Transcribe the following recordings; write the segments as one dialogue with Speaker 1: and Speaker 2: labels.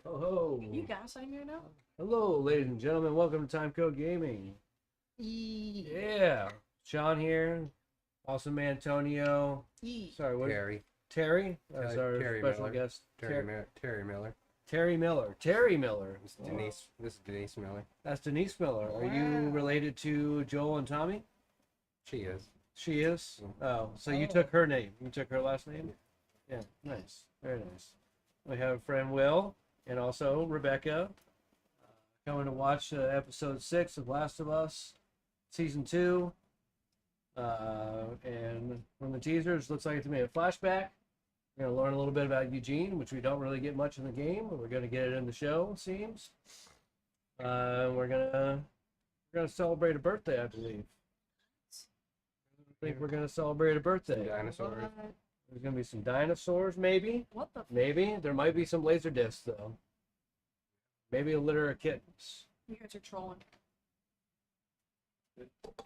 Speaker 1: Oh,
Speaker 2: You gas on here now?
Speaker 1: hello, ladies and gentlemen. Welcome to Timecode Gaming. Yeah, Sean here. Awesome Antonio. Sorry, what? Terry. That's our
Speaker 3: Terry
Speaker 1: special
Speaker 3: Miller.
Speaker 1: guest.
Speaker 3: Terry Miller.
Speaker 1: Terry Miller. Terry Miller.
Speaker 3: This is Denise Miller.
Speaker 1: That's Denise Miller. Are you related to Joel and Tommy?
Speaker 3: She is.
Speaker 1: She is. Oh, so you took her name. You took her last name. Yeah, nice. Very nice. We have a friend Will and also Rebecca coming to watch episode 6 of Last of Us season 2. And from the teasers, looks like it's made a flashback. We're going to learn a little bit about Eugene, which we don't really get much in the game, but we're going to get it in the show, it seems. We're gonna celebrate a birthday, I believe. I think we're gonna celebrate a birthday.
Speaker 3: Some dinosaurs.
Speaker 1: There's gonna be some dinosaurs, maybe.
Speaker 2: What the?
Speaker 1: Maybe there might be some laser discs though. Maybe a litter of kittens.
Speaker 2: You guys are trolling.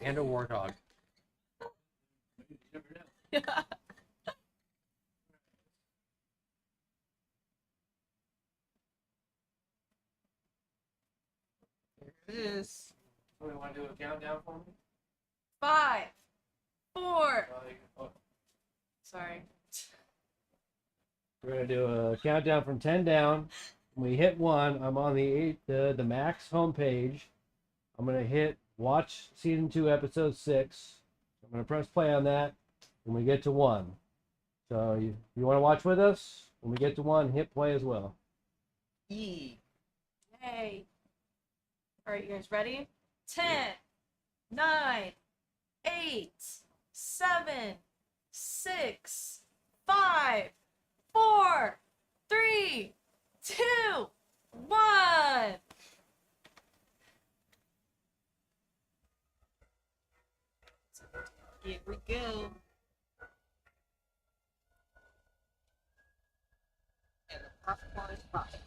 Speaker 3: And a warthog.
Speaker 1: You never know.
Speaker 2: Yeah. There it is.
Speaker 1: Somebody want to do a countdown for me?
Speaker 2: 5, 4.
Speaker 1: Oh.
Speaker 2: Sorry.
Speaker 1: We're gonna do a countdown from 10 down. When we hit 1, I'm on the Max homepage. I'm gonna hit watch season 2 episode 6. I'm gonna press play on that when we get to 1. So you want to watch with us? When we get to 1, hit play as well.
Speaker 2: Yay. All right, you guys ready? 10, 9, 8, 7, 6, 5, 4, 3, 2, 1. Here we go. And the popcorn is popping.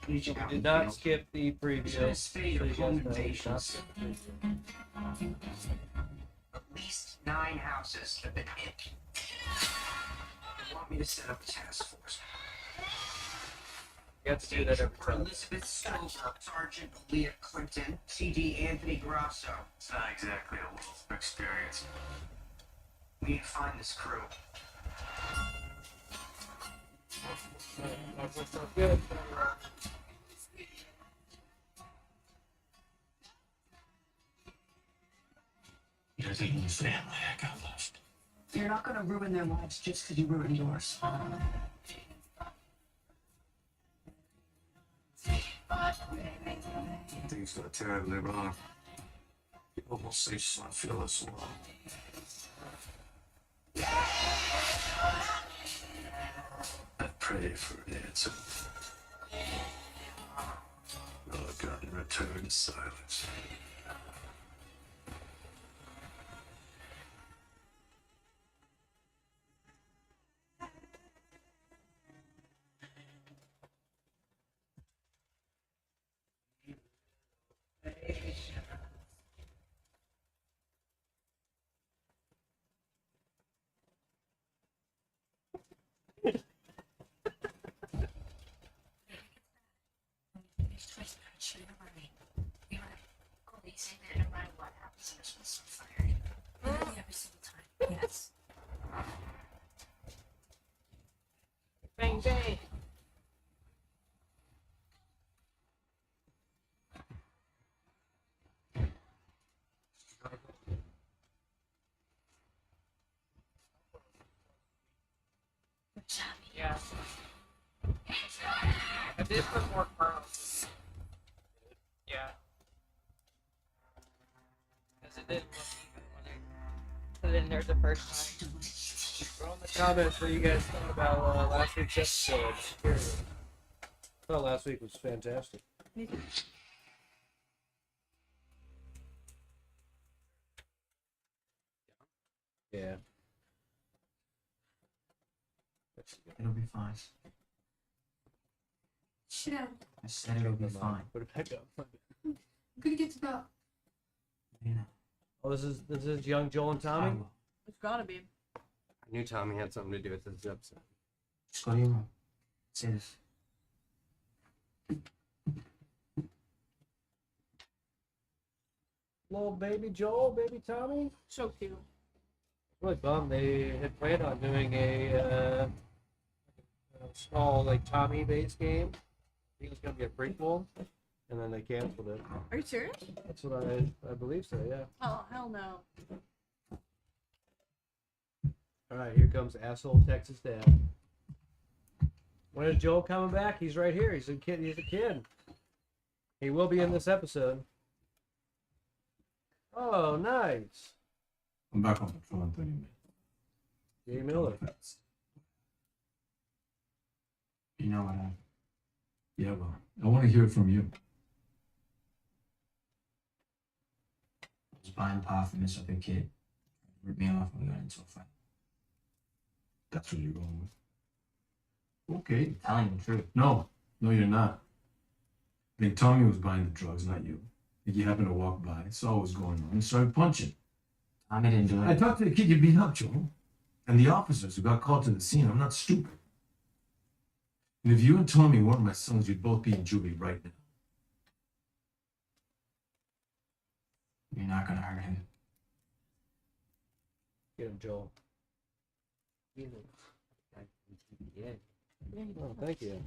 Speaker 1: We did not skip the preview. So you guys know we not skipped the preview.
Speaker 4: At least 9 houses have been hit. They want me to set up a task force.
Speaker 1: You have to do that every
Speaker 4: For
Speaker 1: time.
Speaker 4: Elizabeth Stover, Sergeant Leah Clinton, CD Anthony Grasso.
Speaker 5: It's not exactly a wealth of experience.
Speaker 4: We need to find this crew.
Speaker 1: Good.
Speaker 5: There's even a family I got left.
Speaker 4: You're not going to ruin their lives just because you ruined yours.
Speaker 5: Things got terribly wrong. You almost say son feel us alone. I pray for an answer. All I got in return is silence.
Speaker 2: Yes. Bang, bang. Yeah. I did put more pearls. Yeah. Because it didn't look even when I put it in there the first time.
Speaker 1: Throw in the comments what you guys thought about last week's episode. I thought last week was fantastic. Yeah.
Speaker 4: It'll be fine.
Speaker 6: Shit out.
Speaker 4: I said it'll be fine.
Speaker 1: Put it back up.
Speaker 6: I'm gonna get to the
Speaker 1: Oh, this is young Joel and Tommy.
Speaker 2: It's gotta be.
Speaker 3: I knew Tommy had something to do with this episode.
Speaker 4: Just go to your room. Say this.
Speaker 1: Little baby Joel, baby Tommy.
Speaker 2: So cute.
Speaker 1: Really bummed they had planned on doing a small like Tommy based game. I think it was gonna be a prequel, and then they canceled it.
Speaker 2: Are you serious?
Speaker 1: That's what I believe so. Yeah.
Speaker 2: Oh, hell no.
Speaker 1: All right, here comes asshole Texas dad. When is Joel coming back? He's right here. He's a kid. He's a kid. He will be in this episode. Oh, nice.
Speaker 5: I'm back on patrol in 30 minutes.
Speaker 1: Jay Miller.
Speaker 4: You know what happened?
Speaker 5: Yeah, well, I want to hear it from you.
Speaker 4: I was buying pot from this other kid. He ripped me off and we got into a fight.
Speaker 5: That's what you're going with. Okay.
Speaker 4: I'm telling you the truth.
Speaker 5: No, you're not. I think Tommy was buying the drugs, not you. I think you happened to walk by, saw what was going on, and started punching.
Speaker 4: Tommy didn't do
Speaker 5: I
Speaker 4: it.
Speaker 5: talked to the kid you beat up, Joel. And the officers who got called to the scene. I'm not stupid. And if you and Tommy weren't my sons, you'd both be in juvie right now.
Speaker 4: You're not gonna hurt him.
Speaker 1: Get him, Joel.
Speaker 3: Yeah.
Speaker 1: Oh, thank you.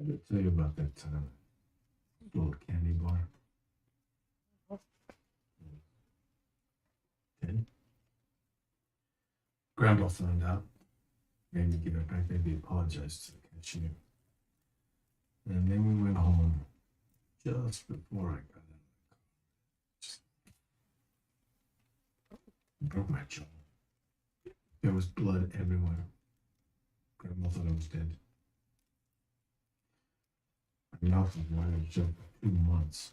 Speaker 5: I did tell you about that little candy bar. Ted? Grandpa found out. Made me give it back. Maybe apologized to the cashier. And then we went home just before I got out. Just broke my jaw. There was blood everywhere. Grandma thought I was dead. My mouth was wired shut for 2 months.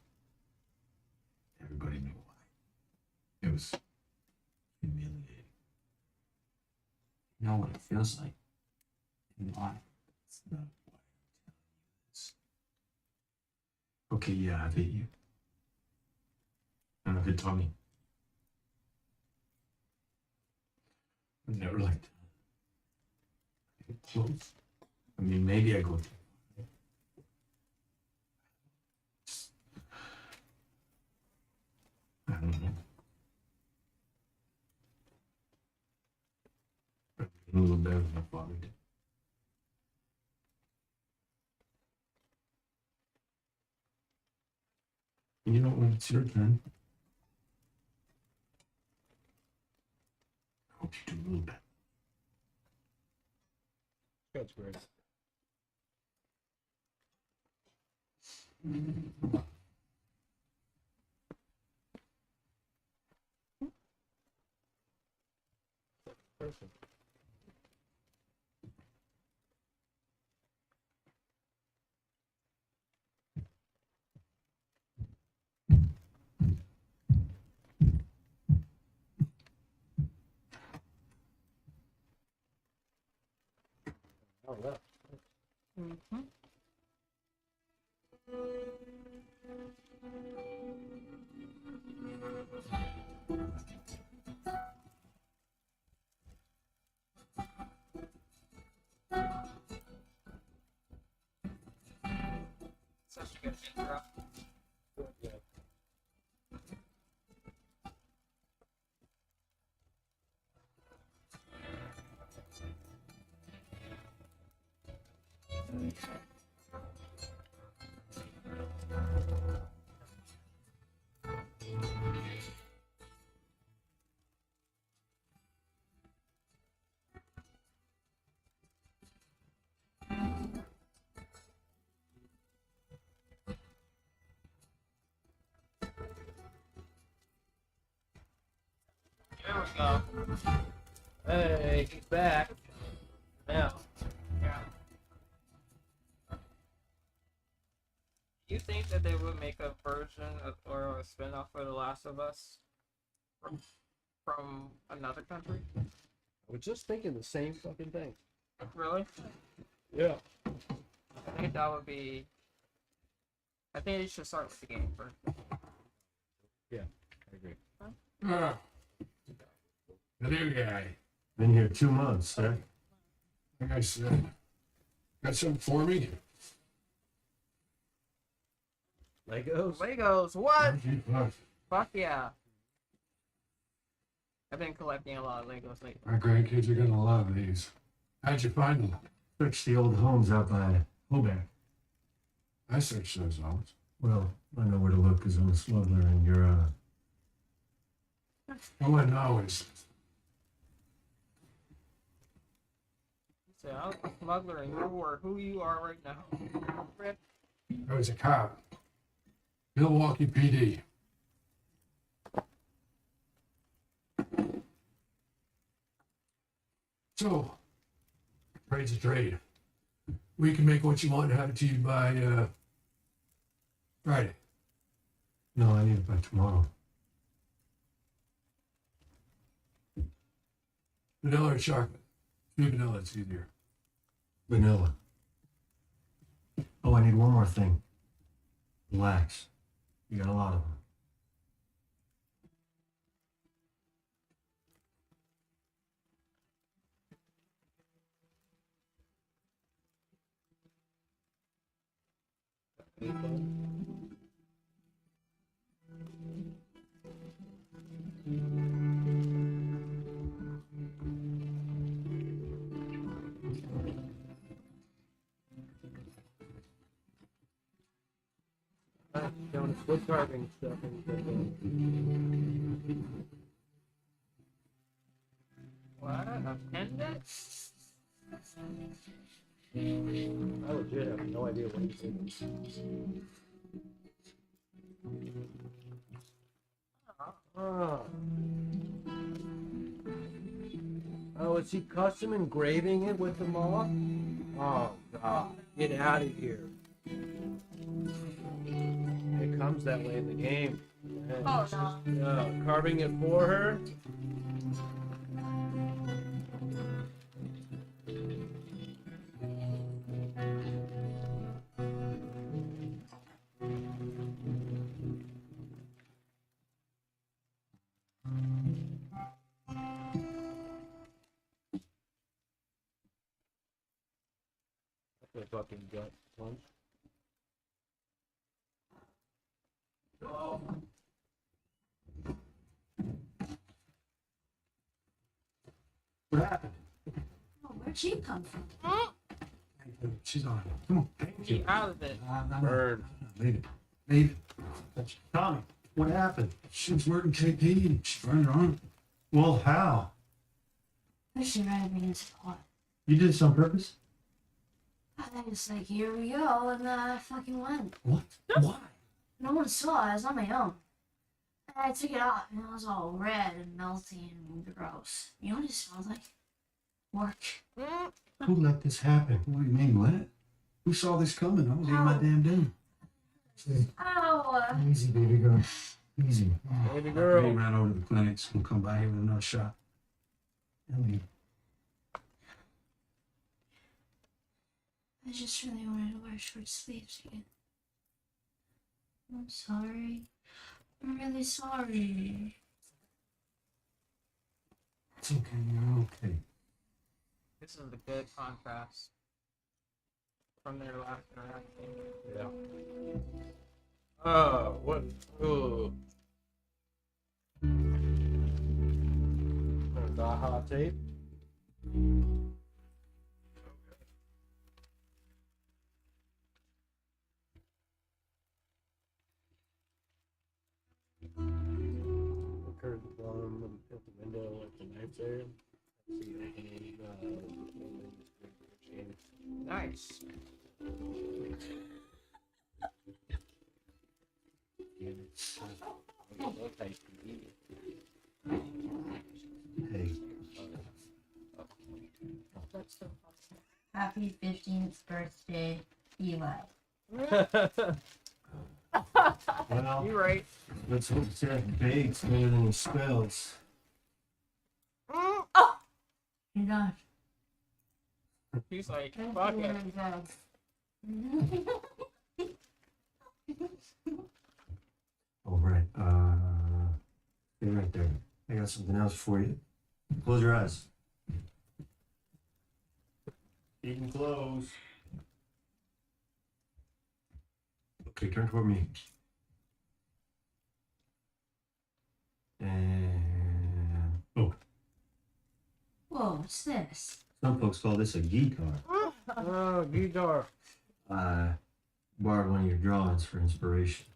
Speaker 5: Everybody knew why. It was humiliating.
Speaker 4: You know what it feels like. And why?
Speaker 5: It's not why I'm telling you this. Okay, yeah, I've hit you. And I've hit Tommy. I've never liked that. I get close. I mean, maybe I go too far. I don't know. I'm a little better than my father did. You know, when it's your turn, I hope you do a little better.
Speaker 1: That's great. Perfect. Oh, yeah.
Speaker 2: Mm-hmm.
Speaker 3: Such a good intro.
Speaker 1: Yeah.
Speaker 2: There we go.
Speaker 1: Hey, he's back. Now.
Speaker 2: Yeah. You think that they would make a version or a spin-off for The Last of Us from another country?
Speaker 1: I was just thinking the same fucking thing.
Speaker 2: Really?
Speaker 1: Yeah.
Speaker 2: I think that would be. I think they should start with the game first.
Speaker 1: Yeah, I agree.
Speaker 5: Ah. The new guy. Been here 2 months, sir. Like I said, got something for me?
Speaker 1: Legos?
Speaker 2: Legos, what?
Speaker 5: Fuck.
Speaker 2: Fuck yeah. I've been collecting a lot of Legos lately.
Speaker 5: My grandkids are gonna love these. How'd you find them?
Speaker 6: Searched the old homes out by Hobart.
Speaker 5: I searched those homes.
Speaker 6: Well, I know where to look because I'm a smuggler and you're
Speaker 5: I wouldn't always.
Speaker 2: So I was a smuggler and you were who you are right now. Rip.
Speaker 5: I was a cop. Milwaukee PD. So, trade's a trade. We can make what you want and have it to you by Friday.
Speaker 6: no, I need it by tomorrow.
Speaker 5: Vanilla or chocolate? Do vanilla, it's easier.
Speaker 6: Vanilla. Oh, I need one more thing. Relax. You got a lot of them.
Speaker 1: Doing his wood carving stuff.
Speaker 2: What? A pendant?
Speaker 1: I legit have no idea what he's doing. Oh. Oh, is he custom engraving it with the moth? Oh, God. Get out of here. It comes that way in the game. And
Speaker 2: Oh,
Speaker 1: it's just, carving it for her. That's a fucking gut punch.
Speaker 5: What happened?
Speaker 7: Oh, where'd she come from?
Speaker 5: She's on it. Come on. Thank you.
Speaker 2: Get out of it.
Speaker 1: Bird.
Speaker 5: Leave it. Leave it.
Speaker 6: Tommy, what happened?
Speaker 5: She was working KP. She burned her arm.
Speaker 6: Well, how?
Speaker 7: She ran me into the water.
Speaker 6: You did this on purpose?
Speaker 7: I was like, here we go, and I fucking went.
Speaker 6: What? Why?
Speaker 7: No one saw it. I was on my own. And I took it off, and it was all red and melty and gross. You know what it smelled like? Work.
Speaker 6: Who let this happen?
Speaker 5: What do you mean, what? Who saw this coming? I was eating my damn dinner.
Speaker 7: Ow!
Speaker 6: Easy, baby girl. Easy.
Speaker 1: Baby
Speaker 5: He
Speaker 1: girl.
Speaker 5: ran over to the clinic. He's gonna come by here with another shot.
Speaker 6: Ellie,
Speaker 7: I just really wanted to wear short sleeves again. I'm sorry. I'm really sorry.
Speaker 6: it's okay. You're okay.
Speaker 2: This is a good contrast from their last interaction.
Speaker 1: Yeah. What? Ooh. Baja tape. The curtains on at the window, like the knife there. See opening,
Speaker 2: Nice.
Speaker 6: Hey,
Speaker 7: Happy 15th birthday, Eli.
Speaker 5: Well,
Speaker 2: You're right.
Speaker 5: let's hope Jack bakes better than he spells.
Speaker 7: You're not.
Speaker 2: He's like, fuck it.
Speaker 5: Oh, right. Stay right there. I got something else for you. Close your eyes. You can close. Okay, turn toward me. And oh,
Speaker 7: Whoa, what's this?
Speaker 5: some folks call this a guitar.
Speaker 1: Oh, guitar.
Speaker 5: I borrowed one of your drawings for inspiration.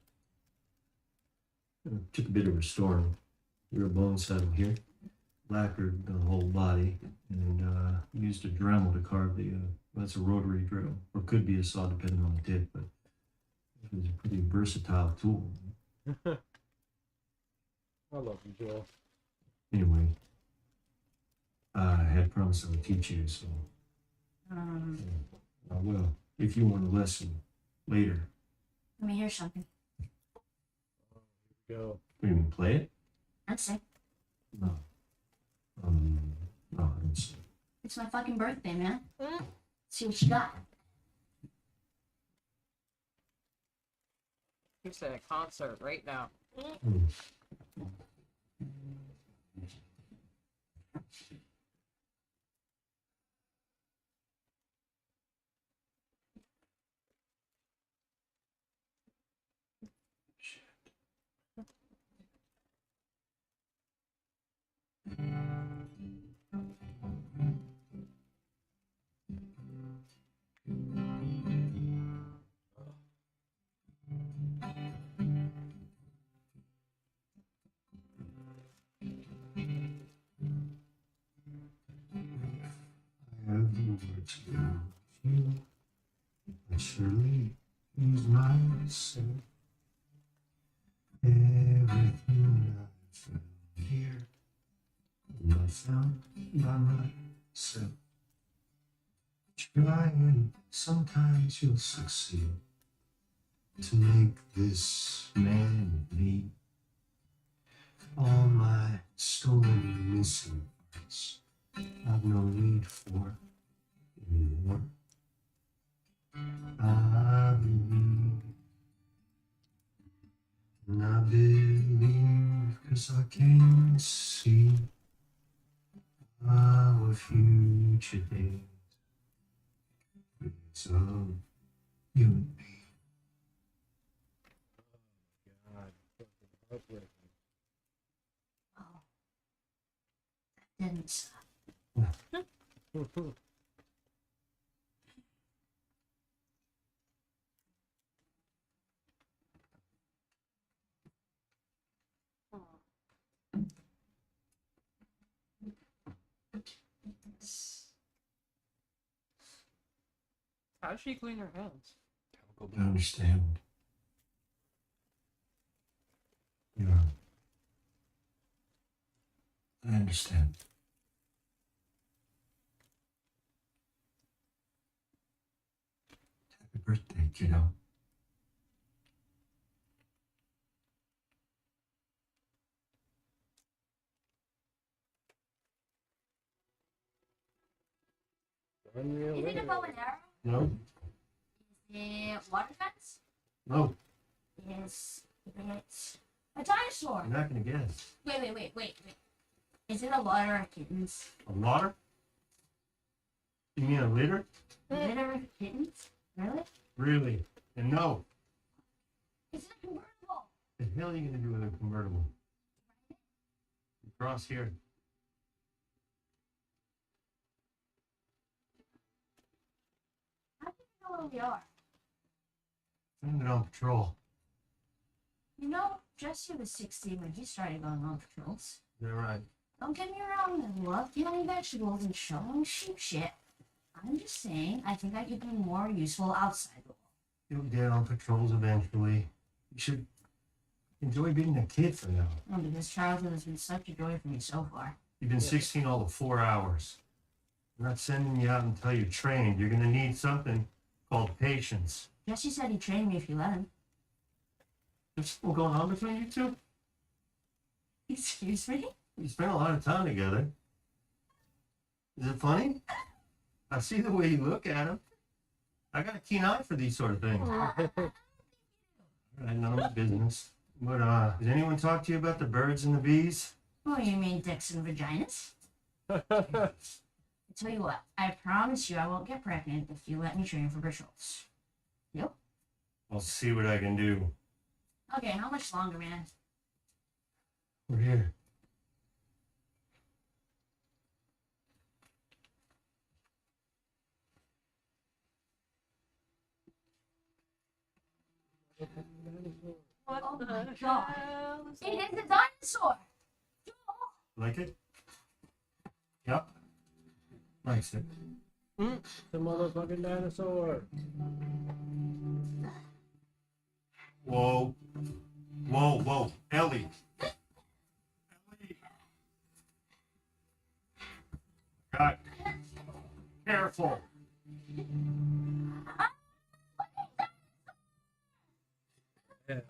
Speaker 5: It took a bit of restoring. Your bone settled here, lacquered the whole body, and used a Dremel to carve the. That's a rotary drill, or could be a saw depending on the tip, but it was a pretty versatile tool.
Speaker 1: I love you, Joel.
Speaker 5: Anyway, I had promised I would teach you, so I will. If you want a lesson later,
Speaker 7: Let me hear something.
Speaker 1: Go.
Speaker 5: we can play it.
Speaker 7: That's it.
Speaker 5: No, no, I don't see.
Speaker 7: It's my fucking birthday, man. See what you got.
Speaker 2: He's at a concert right now.
Speaker 5: I have the words for you, but surely use myself. Everything I found here, I found by myself. Try and sometimes you'll succeed to make this man of me. All my stolen missing parts I've no need for anymore. I believe, and I believe 'cause I can see our future days. It's of you and me.
Speaker 1: God, fucking heartbreaking.
Speaker 7: Oh. That didn't suck.
Speaker 2: How does she clean her hands?
Speaker 5: I understand. Yeah. I understand. Happy birthday, kiddo.
Speaker 1: Unreal.
Speaker 7: Is it a bow and arrow?
Speaker 5: No,
Speaker 7: Is it water fence?
Speaker 5: no,
Speaker 7: Is it a dinosaur?
Speaker 5: you're not gonna guess.
Speaker 7: Wait. Is it a litter of kittens?
Speaker 5: A water? You mean a litter?
Speaker 7: Litter of kittens? Really?
Speaker 5: Really? And no.
Speaker 7: Is it a convertible?
Speaker 5: The hell are you gonna do with a convertible? Cross here.
Speaker 7: How do you know where we are?
Speaker 5: Found it on patrol.
Speaker 7: You know, Jesse was 16 when he started going on patrols.
Speaker 5: Is that right?
Speaker 7: Don't get me wrong, I love killing vegetables and showing sheep shit. I'm just saying, I think I could be more useful outside the wall.
Speaker 5: You'll get on patrols eventually. You should enjoy being a kid for now.
Speaker 7: No, because childhood has been such a joy for me so far.
Speaker 5: You've been 16 all of 4 hours.
Speaker 6: I'm not sending you out until you're trained. You're gonna need something called patience.
Speaker 7: Jesse said he'd train me if you let him.
Speaker 6: There's something going on between you two?
Speaker 7: Excuse me?
Speaker 6: You spent a lot of time together. Is it funny? I see the way you look at him. I got a keen eye for these sort of things. All right, none of my business. But, did anyone talk to you about the birds and the bees?
Speaker 7: Oh, you mean dicks and vaginas? I tell you what, I promise you I won't get pregnant if you let me train for patrols. Yep.
Speaker 6: I'll see what I can do.
Speaker 7: Okay, how much longer, man?
Speaker 6: We're here.
Speaker 7: What oh my god. It is a dinosaur!
Speaker 6: Like it? Yep. Likes it.
Speaker 1: The motherfucking dinosaur.
Speaker 6: Whoa. Whoa, whoa. Ellie. Ellie. God. Careful.
Speaker 1: Yeah.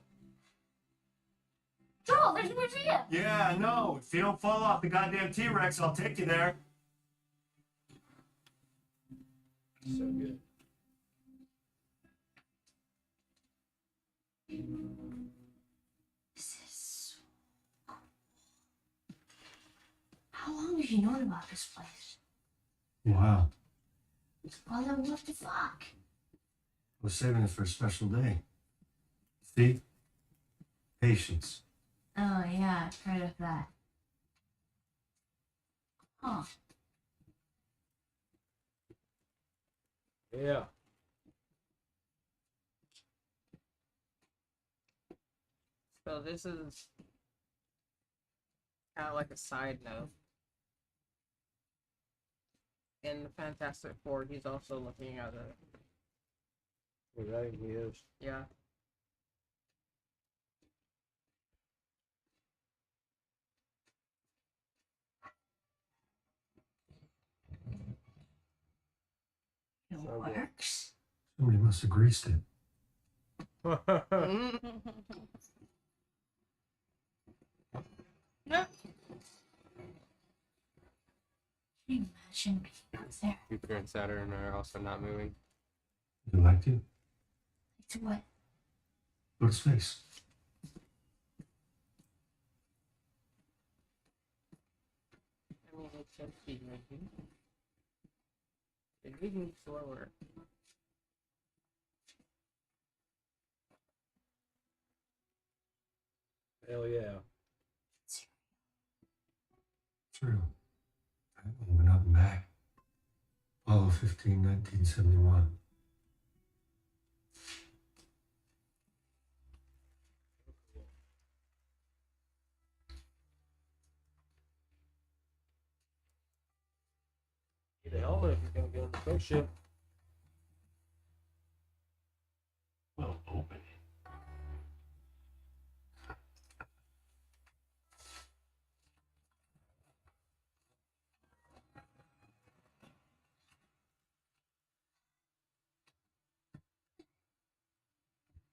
Speaker 7: Joel, there's a museum!
Speaker 6: Yeah, I know. If you don't fall off the goddamn T-Rex, I'll take you there.
Speaker 1: So good.
Speaker 7: This is so cool. How long have you known about this place?
Speaker 6: Wow.
Speaker 7: Well, then what the fuck?
Speaker 6: I was saving it for a special day. See? Patience.
Speaker 7: Oh, yeah, I've heard of that. Huh.
Speaker 1: Yeah.
Speaker 2: So this is kind of like a side note. In the Fantastic Four, he's also looking at it.
Speaker 1: You're right, he is.
Speaker 2: Yeah.
Speaker 7: It
Speaker 1: So good.
Speaker 7: works.
Speaker 6: Somebody must have greased it.
Speaker 7: Can you imagine being out there?
Speaker 3: Jupiter and Saturn are also not moving.
Speaker 6: Would you like to?
Speaker 7: To what?
Speaker 6: Go to space.
Speaker 2: I mean, it's just speed moving. It did move slower.
Speaker 1: Hell yeah.
Speaker 6: True. That one went up and back. Apollo 15, 1971.
Speaker 1: Need a helmet if you're gonna get on the spaceship.
Speaker 6: Well, open it.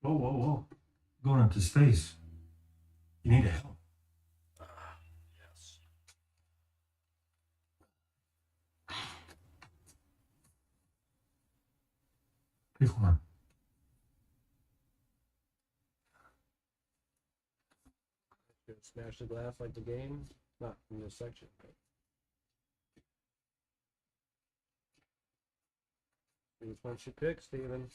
Speaker 6: Whoa, whoa, whoa. Going up to space. You need a help.
Speaker 1: Yes.
Speaker 6: Pick one.
Speaker 1: Gonna smash the glass like the game. Not in this section. But... Which one should pick, Steven?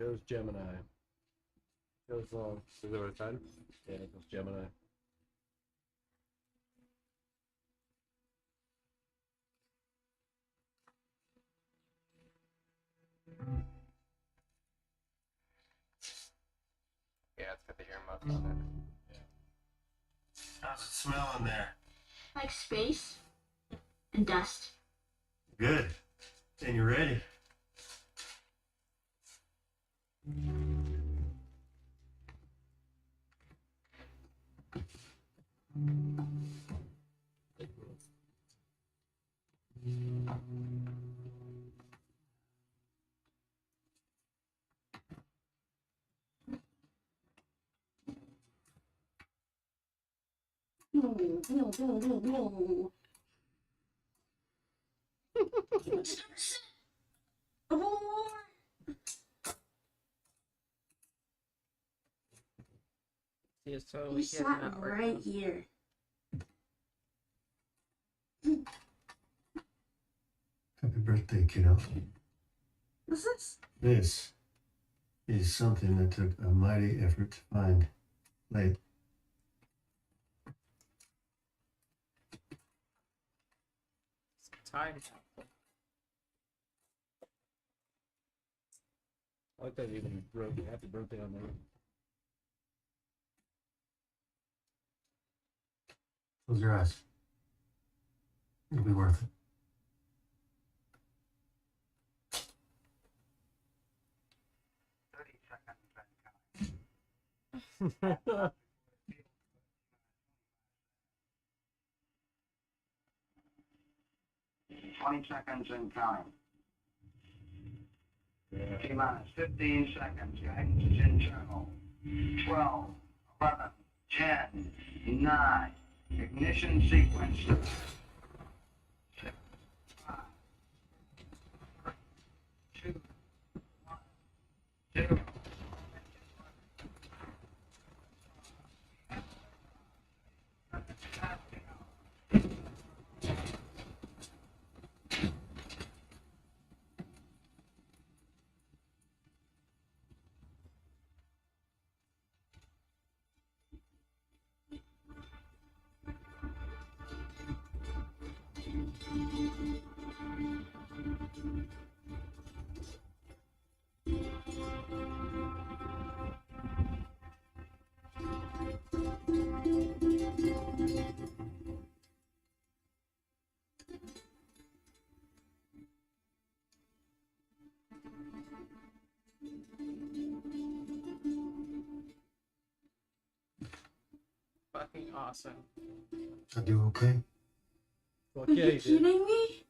Speaker 1: Chose Gemini. Goes long.
Speaker 3: Is it what it said?
Speaker 1: Yeah, it goes Gemini.
Speaker 3: Yeah, it's got the earmuffs on it.
Speaker 6: How's it smell in there?
Speaker 7: Like space and dust.
Speaker 6: Good. And you ready?
Speaker 2: He is totally
Speaker 7: He
Speaker 2: getting
Speaker 7: sat
Speaker 2: that
Speaker 7: right
Speaker 2: now.
Speaker 7: here.
Speaker 6: Happy birthday, kiddo.
Speaker 7: What's this?
Speaker 6: This is something that took a mighty effort to find. Late.
Speaker 2: It's time capsule.
Speaker 1: I like that you even wrote happy birthday on there.
Speaker 6: Close your eyes. It'll be worth it.
Speaker 1: Yeah.
Speaker 4: 20 seconds and counting. T-minus 15 seconds. Guidance is internal. 12, 11, 10, 9. Ignition sequence. 6, 5, 2, 1, 0.
Speaker 2: Fucking awesome.
Speaker 6: I do okay?
Speaker 1: Fuck
Speaker 7: Are
Speaker 1: yeah,
Speaker 7: you
Speaker 1: you did.
Speaker 7: kidding me?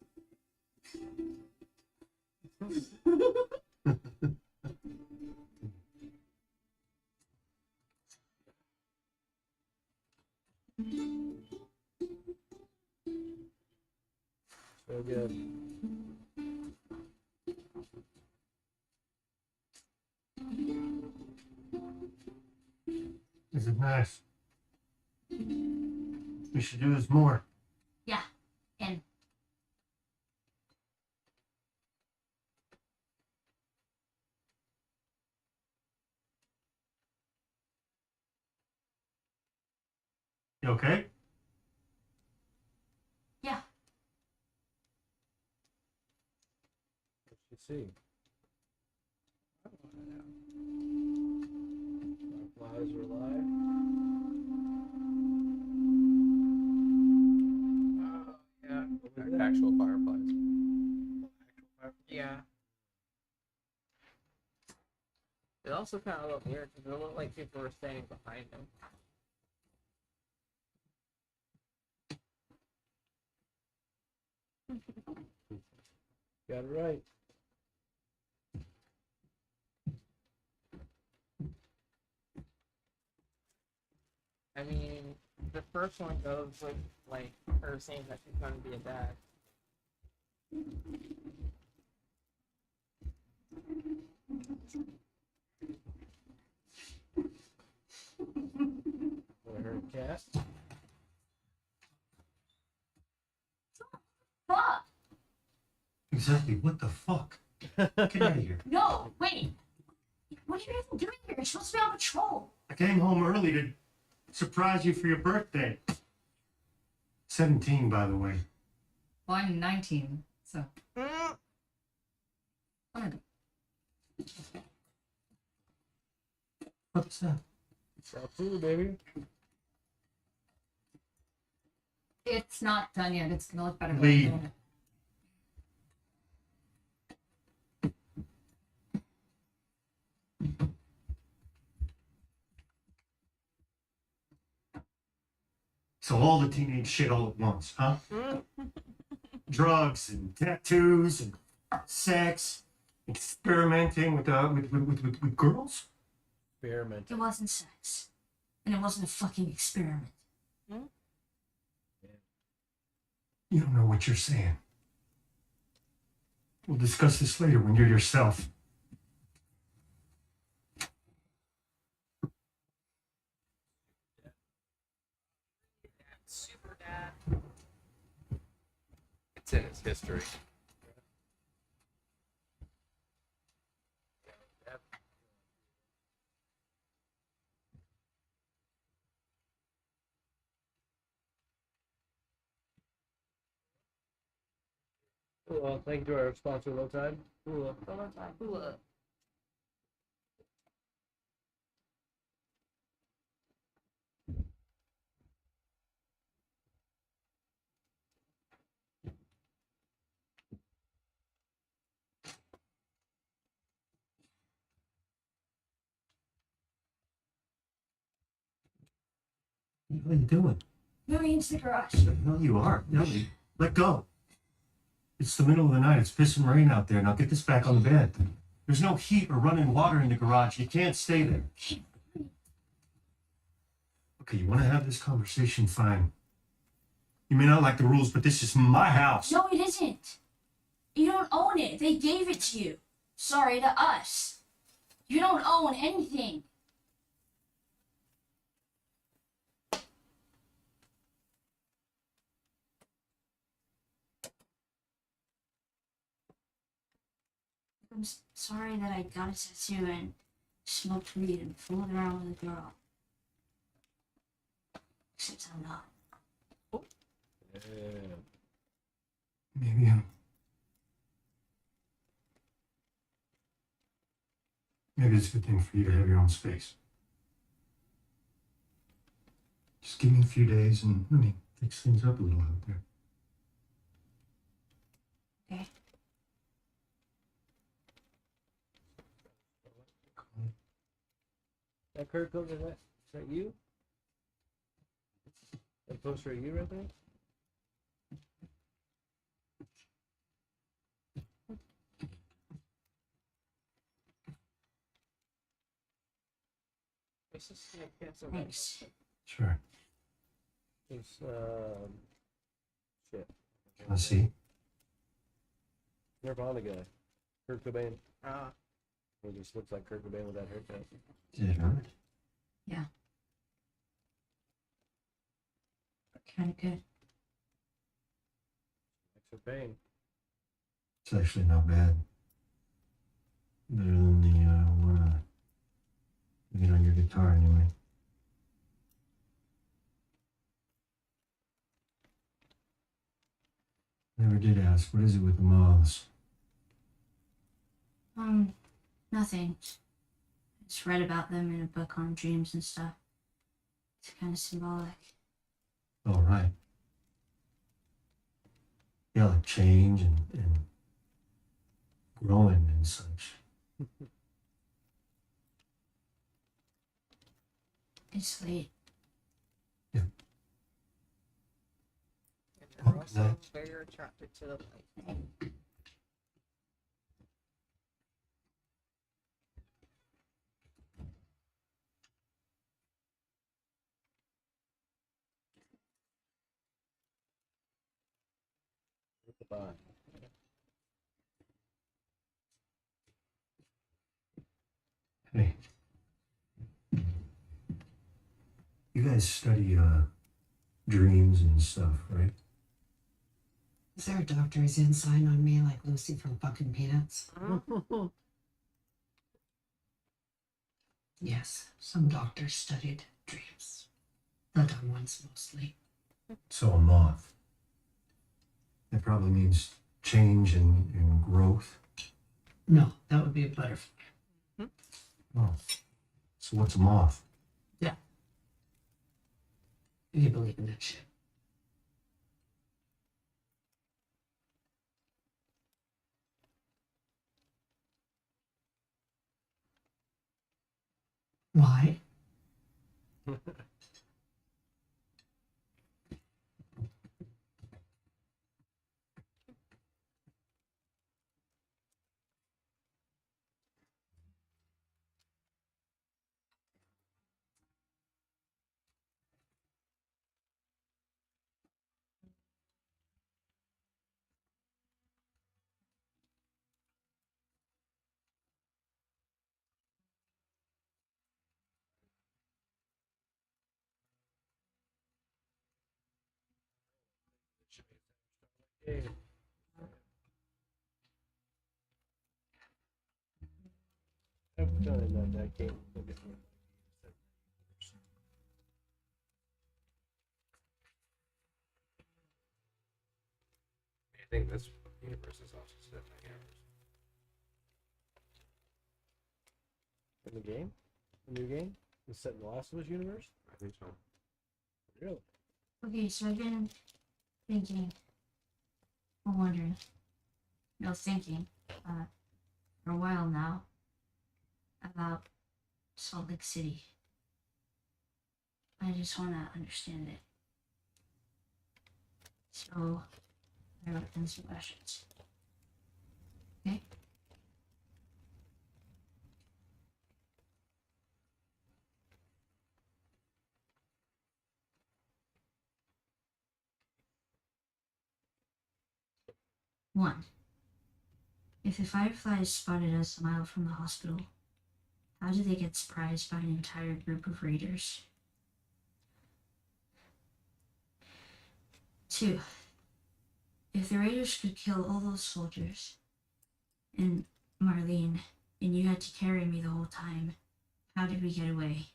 Speaker 1: So good.
Speaker 6: This is nice. We should do this more.
Speaker 7: Yeah, and
Speaker 6: You okay?
Speaker 7: yeah.
Speaker 1: What you see? Fireflies are alive.
Speaker 2: Oh, yeah.
Speaker 1: What was that?
Speaker 3: Actual fireflies.
Speaker 2: Yeah. It also kind of looked weird because it looked like people were standing behind him.
Speaker 1: Got it right.
Speaker 2: I mean, the first one goes with, like, her saying that she's going to be a dad.
Speaker 1: I heard a cat.
Speaker 7: Fuck!
Speaker 6: Exactly. What the fuck? Get out of here.
Speaker 7: No, wait. What are you even doing here? You're supposed to be on patrol.
Speaker 6: I came home early to surprise you for your birthday. 17, by the way.
Speaker 8: Well, I'm 19, so.
Speaker 2: Mm.
Speaker 8: Fine.
Speaker 6: What's that?
Speaker 1: Shot through, baby.
Speaker 8: It's not done yet. It's gonna look better.
Speaker 6: Lead.
Speaker 8: in a minute.
Speaker 6: So all the teenage shit all at once, huh? Drugs and tattoos and sex, experimenting with girls.
Speaker 1: Experiment.
Speaker 7: It wasn't sex. And it wasn't a fucking experiment.
Speaker 6: You don't know what you're saying. We'll discuss this later when you're yourself.
Speaker 2: Super dad.
Speaker 3: It's in its history.
Speaker 1: Well, thank you to our sponsor, Low Tide.
Speaker 2: Cool.
Speaker 6: What are you doing?
Speaker 7: Moving into the garage.
Speaker 6: The hell you are. Ellie, let go. It's the middle of the night. It's pissing rain out there. Now get this back on the bed. There's no heat or running water in the garage. You can't stay there. Okay, you want to have this conversation? Fine. You may not like the rules, but this is my house.
Speaker 7: No, it isn't. You don't own it. They gave it to you. Sorry, to us. You don't own anything. I'm sorry that I got a tattoo and smoked weed and fooled around with a girl. Except I'm not.
Speaker 1: Yeah.
Speaker 6: Maybe it's a good thing for you to have your own space. Just give me a few days and let me fix things up a little out there.
Speaker 7: Okay.
Speaker 1: That Kurt Cobain, is that you? That poster of you right there?
Speaker 2: This is cancer.
Speaker 7: Thanks.
Speaker 6: Sure.
Speaker 1: It's, shit.
Speaker 6: Can I see?
Speaker 1: Nirvana guy. Kurt Cobain.
Speaker 2: Uh,
Speaker 1: He just looks like Kurt Cobain with that haircut.
Speaker 6: Did it hurt?
Speaker 7: Kind of good.
Speaker 1: Extra pain.
Speaker 6: It's actually not bad. Better than the one you get on your guitar anyway. Never did ask, what is it with the moths?
Speaker 7: Nothing. I just read about them in a book on dreams and stuff. It's kind of symbolic.
Speaker 6: All right. Yeah, like change and growing and such.
Speaker 7: It's late.
Speaker 2: and
Speaker 6: Oh,
Speaker 2: they're
Speaker 6: good
Speaker 2: also
Speaker 6: night.
Speaker 2: very attracted to the light.
Speaker 1: Goodbye.
Speaker 6: Hey. You guys study dreams and stuff, right?
Speaker 9: Is there a doctor's in sign on me like Lucy from fucking Peanuts? Yes, some doctors studied dreams. The dumb ones mostly.
Speaker 6: So a moth. That probably means change and growth.
Speaker 9: No, that would be a butterfly.
Speaker 6: Oh. So what's a moth?
Speaker 9: Do you believe in that shit? Why?
Speaker 1: Hey. I'm feeling that game.
Speaker 3: I think this universe is also set in that universe.
Speaker 1: In the game? The new game? Is set in the Last of Us universe?
Speaker 3: I think so.
Speaker 1: Really?
Speaker 7: Okay, so I've been thinking, or wondering, thinking, for a while now about Salt Lake City. I just want to understand it. So, I wrote down some questions. Okay? One. If the Firefly is spotted us a mile from the hospital, how did they get surprised by an entire group of raiders? 2. If the raiders could kill all those soldiers, and Marlene, and you had to carry me the whole time, how did we get away?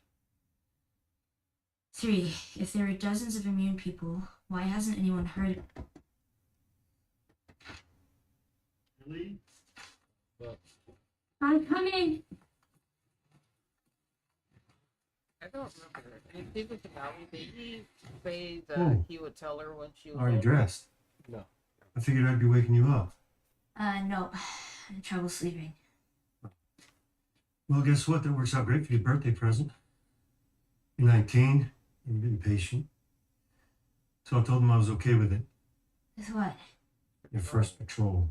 Speaker 7: 3. If there were dozens of immune people, why hasn't anyone heard?
Speaker 6: Ellie?
Speaker 7: I'm coming!
Speaker 2: I don't remember. In season finale, did he say that
Speaker 6: Oh.
Speaker 2: he would tell her when she was
Speaker 6: Already
Speaker 2: over?
Speaker 6: dressed.
Speaker 1: No.
Speaker 6: I figured I'd be waking you up.
Speaker 7: No. I had trouble sleeping.
Speaker 6: Well, guess what? That works out great for your birthday present. You're 19. You've been patient. So I told him I was okay with it.
Speaker 7: With what?
Speaker 6: Your first patrol.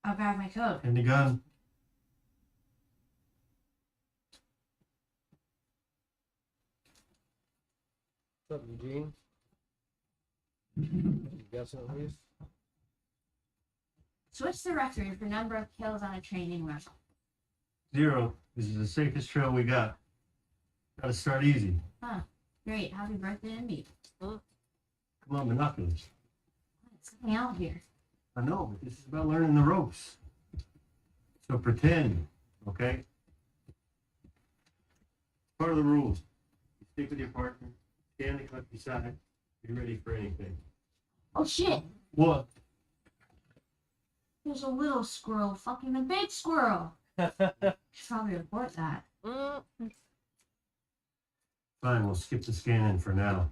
Speaker 7: I'll grab my coat.
Speaker 6: And the gun.
Speaker 1: What's up, Eugene? You guessing at least?
Speaker 7: So what's the record for number of kills on a training run?
Speaker 6: 0. This is the safest trail we got. Gotta start easy.
Speaker 7: Great. Happy birthday to me.
Speaker 6: Come on, binoculars.
Speaker 7: It's coming out here.
Speaker 6: I know, but this is about learning the ropes. So pretend, okay? Part of the rules. You stick with your partner, stand the cliff beside, be ready for anything.
Speaker 7: Oh shit!
Speaker 6: What?
Speaker 7: There's a little squirrel fucking a big squirrel. Should probably report that.
Speaker 6: Fine, we'll skip the scanning for now.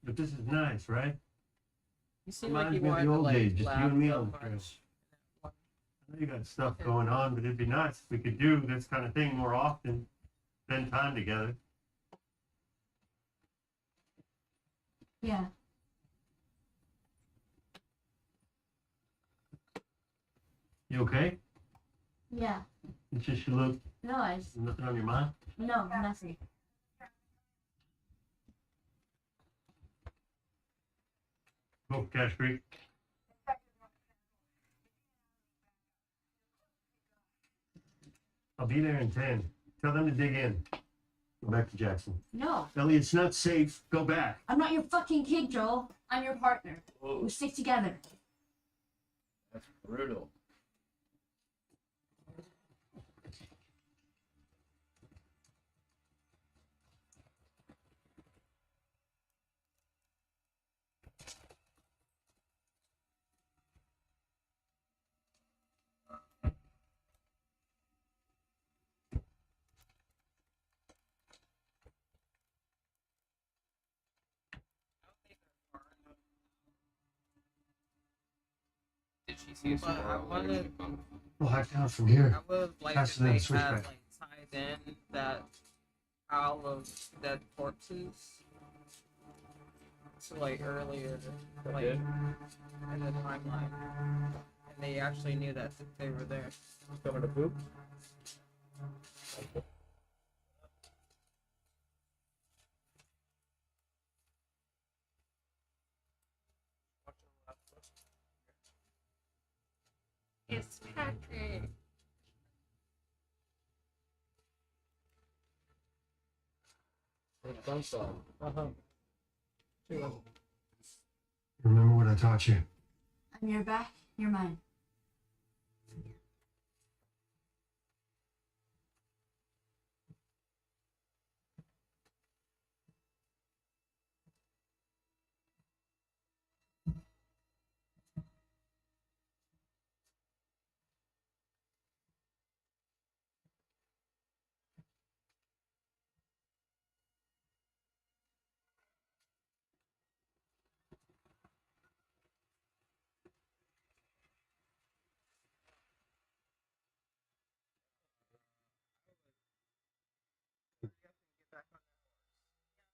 Speaker 6: But this is nice, right?
Speaker 2: You seem like
Speaker 6: Reminds
Speaker 2: you
Speaker 6: me of
Speaker 2: wanted
Speaker 6: the
Speaker 2: to
Speaker 6: old
Speaker 2: like
Speaker 6: days, just you
Speaker 2: laugh
Speaker 6: and me
Speaker 2: so
Speaker 6: on the trail.
Speaker 2: much.
Speaker 6: I know you got stuff going on, but it'd be nice if we could do this kind of thing more often. Spend time together.
Speaker 7: Yeah.
Speaker 6: You okay?
Speaker 7: Yeah.
Speaker 6: It's just you look,
Speaker 7: No,
Speaker 6: nothing on your mind?
Speaker 7: no, nothing.
Speaker 6: Go, Cash Creek. I'll be there in 10. Tell them to dig in. Go back to Jackson.
Speaker 7: No,
Speaker 6: Ellie, it's not safe. Go back.
Speaker 7: I'm not your fucking kid, Joel. I'm your partner. We stick together.
Speaker 1: That's brutal.
Speaker 3: Did she see us
Speaker 2: But I
Speaker 3: tomorrow?
Speaker 2: wanted-
Speaker 6: We'll hike down from here.
Speaker 2: I would like
Speaker 6: Faster
Speaker 2: if
Speaker 6: than
Speaker 2: they
Speaker 6: a switchback.
Speaker 2: had like tied in that pile of dead corpses to like earlier, like
Speaker 1: did?
Speaker 2: in the timeline, and they actually knew that they were there.
Speaker 1: Coming to poop?
Speaker 2: It's Patrick.
Speaker 1: Fun song. Sure.
Speaker 6: Remember what I taught you?
Speaker 7: I'm your back, you're mine.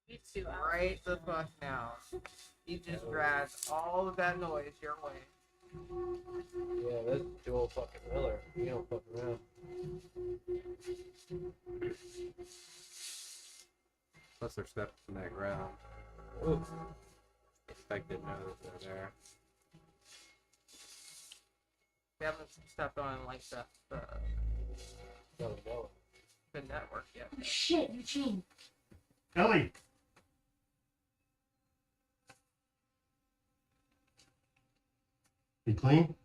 Speaker 2: Me too. Right the fuck now. You just dragged all of that noise your way.
Speaker 1: Yeah, that's Joel fucking Miller. He don't fuck around.
Speaker 3: Plus they're stepping in that ground.
Speaker 1: Ooh.
Speaker 3: Suspect didn't know that they're there.
Speaker 2: We haven't stepped on like the network yet.
Speaker 7: Oh, shit, your chain.
Speaker 6: Ellie! You clean?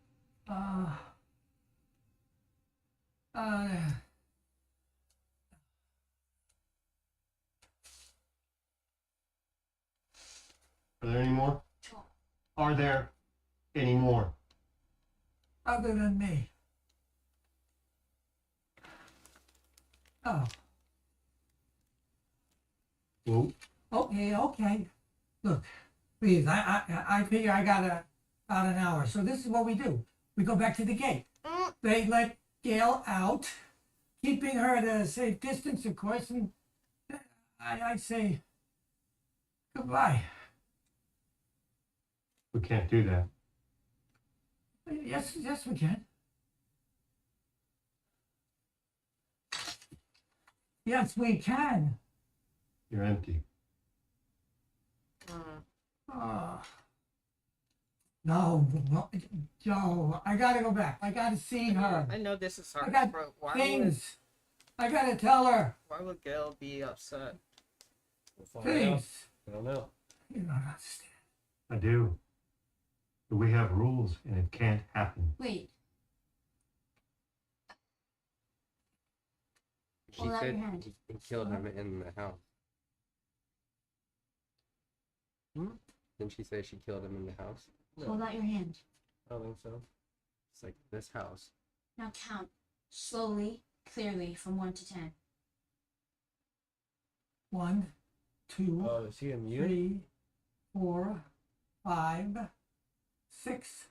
Speaker 6: Are there any more? Are there any more?
Speaker 10: Other than me. Oh,
Speaker 6: Well,
Speaker 10: okay. Look, please, I figure I got about an hour. So this is what we do. We go back to the gate. They let Gail out, keeping her at a safe distance, of course, and I say goodbye.
Speaker 6: we can't do that.
Speaker 10: Yes, we can. Yes, we can.
Speaker 6: You're empty.
Speaker 10: No, Joe, I gotta go back. I gotta see her.
Speaker 2: I know this is
Speaker 10: I
Speaker 2: hard,
Speaker 10: got
Speaker 2: but
Speaker 10: things. I gotta tell her.
Speaker 2: why would Gail be upset?
Speaker 1: We'll find out.
Speaker 10: Please.
Speaker 1: I don't know.
Speaker 10: You don't understand.
Speaker 6: I do. But we have rules and it can't happen.
Speaker 7: Wait,
Speaker 3: She
Speaker 7: Hold out
Speaker 3: said
Speaker 7: your hand.
Speaker 3: he killed him in the house. Didn't she say she killed him in the house?
Speaker 7: hold out your hand.
Speaker 1: I don't think so.
Speaker 3: It's like this house.
Speaker 7: Now count slowly, clearly, from 1 to 10.
Speaker 10: 1, 2,
Speaker 1: Oh, is he immune?
Speaker 10: 3, 4, 5, 6,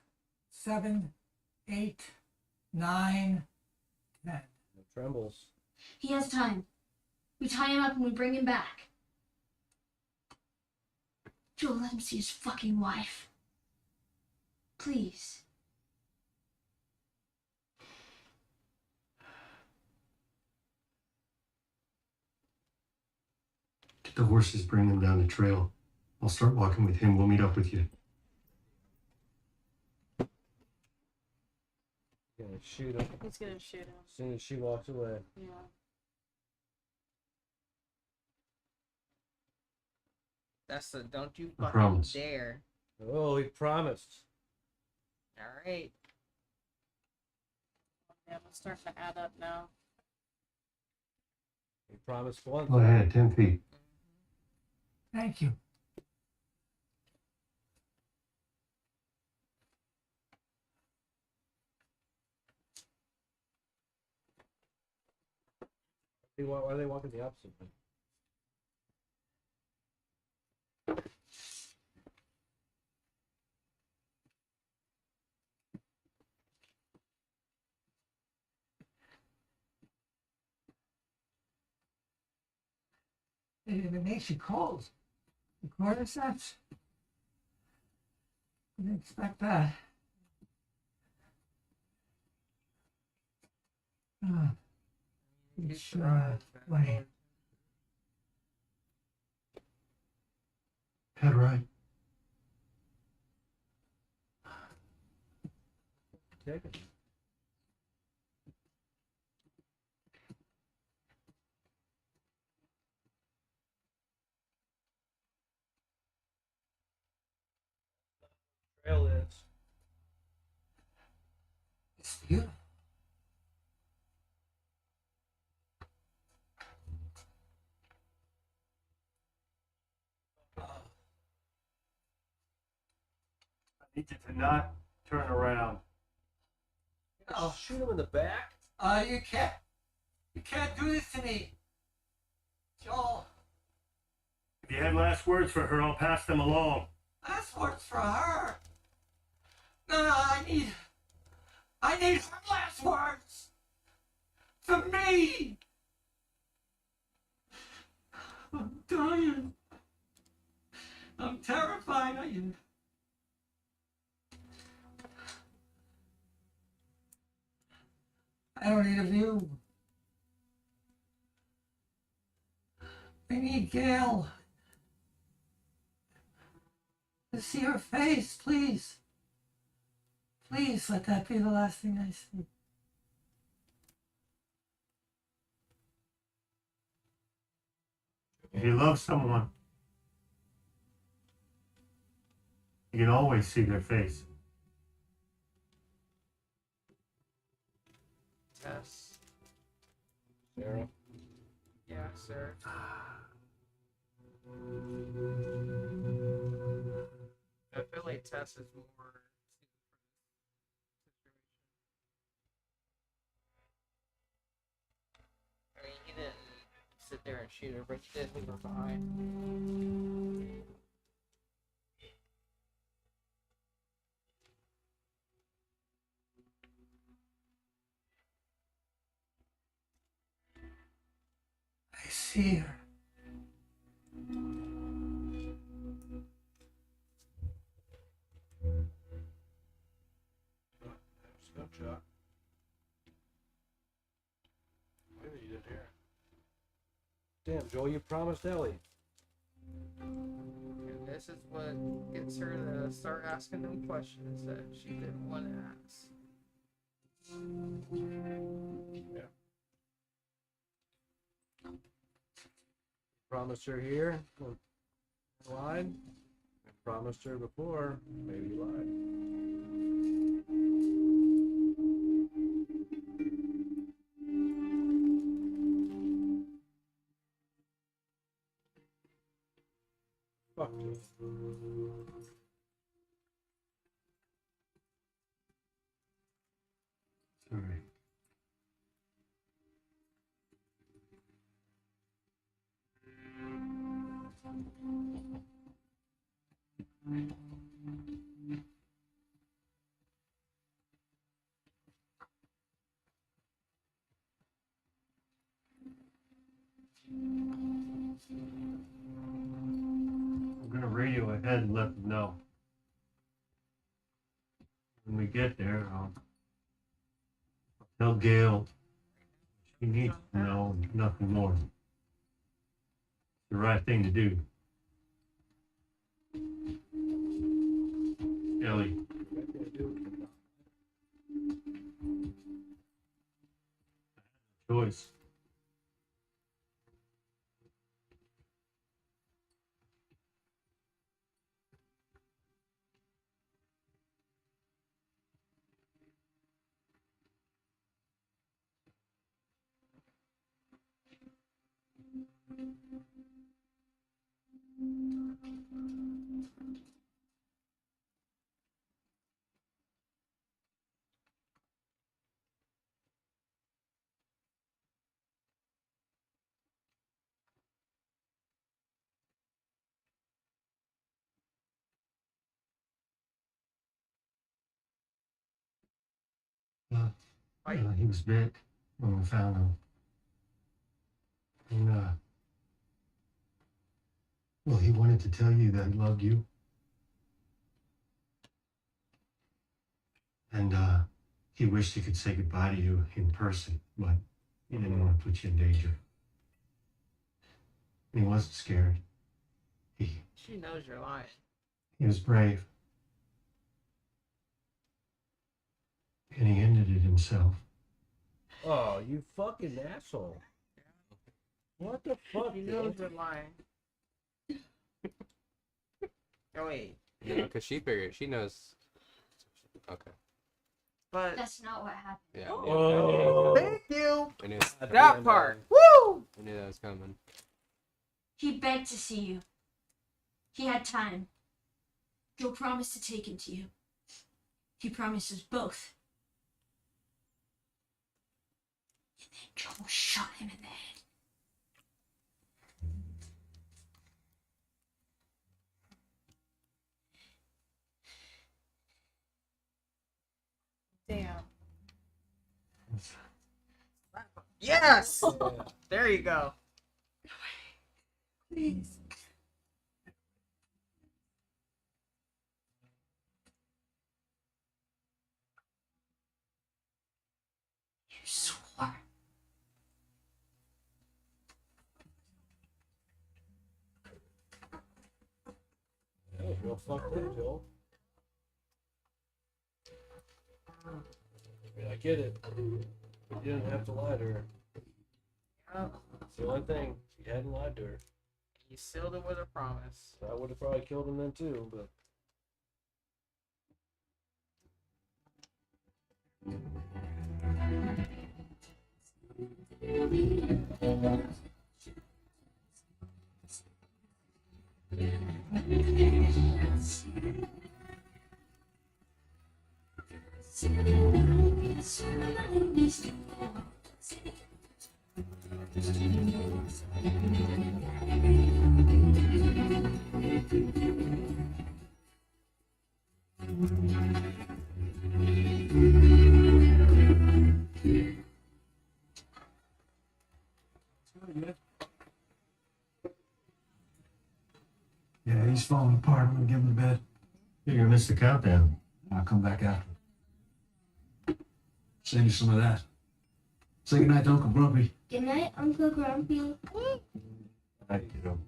Speaker 10: 7, 8, 9, 10.
Speaker 1: It trembles.
Speaker 7: He has time. We tie him up and we bring him back. Joel, let him see his fucking wife. Please.
Speaker 6: Get the horses, bring them down the trail. I'll start walking with him. We'll meet up with you.
Speaker 1: He's gonna shoot him
Speaker 2: He's gonna shoot him.
Speaker 1: as soon as she walks away.
Speaker 2: Yeah. That's the don't you
Speaker 6: I
Speaker 2: fucking
Speaker 6: promise.
Speaker 2: dare.
Speaker 1: Oh, he promised.
Speaker 2: Alright.
Speaker 11: Yeah, I'm starting to add up now.
Speaker 1: He promised one
Speaker 6: Go ahead, 10 feet.
Speaker 10: Thank you.
Speaker 1: Why are they walking the opposite way?
Speaker 10: It makes you cold. The cordyceps? Didn't expect that. It's wait.
Speaker 6: Head right.
Speaker 1: Take it. Trail is.
Speaker 10: It's beautiful.
Speaker 6: I need you to not turn around.
Speaker 10: Oh,
Speaker 1: Shoot him in the back.
Speaker 10: you can't do this to me. Joel,
Speaker 6: If you have last words for her, I'll pass them along.
Speaker 10: last words for her. No, I need her last words. For me. I'm dying. I'm terrified. I don't need a view. I need Gail. To see her face, please. Please let that be the last thing I see.
Speaker 6: If you love someone, you can always see their face.
Speaker 2: Tess.
Speaker 1: Sarah.
Speaker 2: Yeah, sir. I feel like Tess is more situation. I mean, he didn't sit there and shoot her, but he did leave her behind.
Speaker 10: I see her.
Speaker 1: Snapshot. Maybe you didn't hear it. Damn, Joel, you promised Ellie.
Speaker 2: And this is what gets her to start asking them questions that she didn't want to ask.
Speaker 1: Yeah. Promised her here. Lied. I promised her before. Maybe you lied. Fuck you.
Speaker 6: Sorry. I'm gonna radio ahead and let them know. When we get there, I'll tell Gail she needs to know nothing more. It's the right thing to do. Ellie, choice. He was bit when we found him. And, well, he wanted to tell you that he loved you. And, he wished he could say goodbye to you in person, but he didn't want to put you in danger. And he wasn't scared.
Speaker 2: She knows you're lying.
Speaker 6: He was brave. And he ended it himself.
Speaker 1: Oh, you fucking asshole. What the fuck?
Speaker 2: She knows you're lying. Oh wait,
Speaker 3: No, because she figured she knows. Okay.
Speaker 2: But
Speaker 7: That's not what happened.
Speaker 3: Yeah.
Speaker 1: Oh.
Speaker 2: thank you.
Speaker 3: I knew
Speaker 2: That part. Woo!
Speaker 3: I knew that was coming.
Speaker 7: He begged to see you. He had time. Joe promised to take him to you. He promised us both. And then Joe shot him in the head.
Speaker 11: Damn.
Speaker 2: Yes. There you go.
Speaker 10: Please.
Speaker 7: You swore.
Speaker 1: That was real fucked up, Joel. I mean, I get it. But you didn't have to lie to her. It's the only thing. If you hadn't lied to her,
Speaker 2: You sealed it with a promise.
Speaker 1: I would have probably killed him then too, but.
Speaker 5: Yeah, he's falling apart. I'm gonna give him to bed.
Speaker 6: You're gonna miss the countdown.
Speaker 5: I'll come back after. Send you some of that. Say goodnight to Uncle Grumpy.
Speaker 7: Good night, Uncle Grumpy.
Speaker 6: Night, kiddo.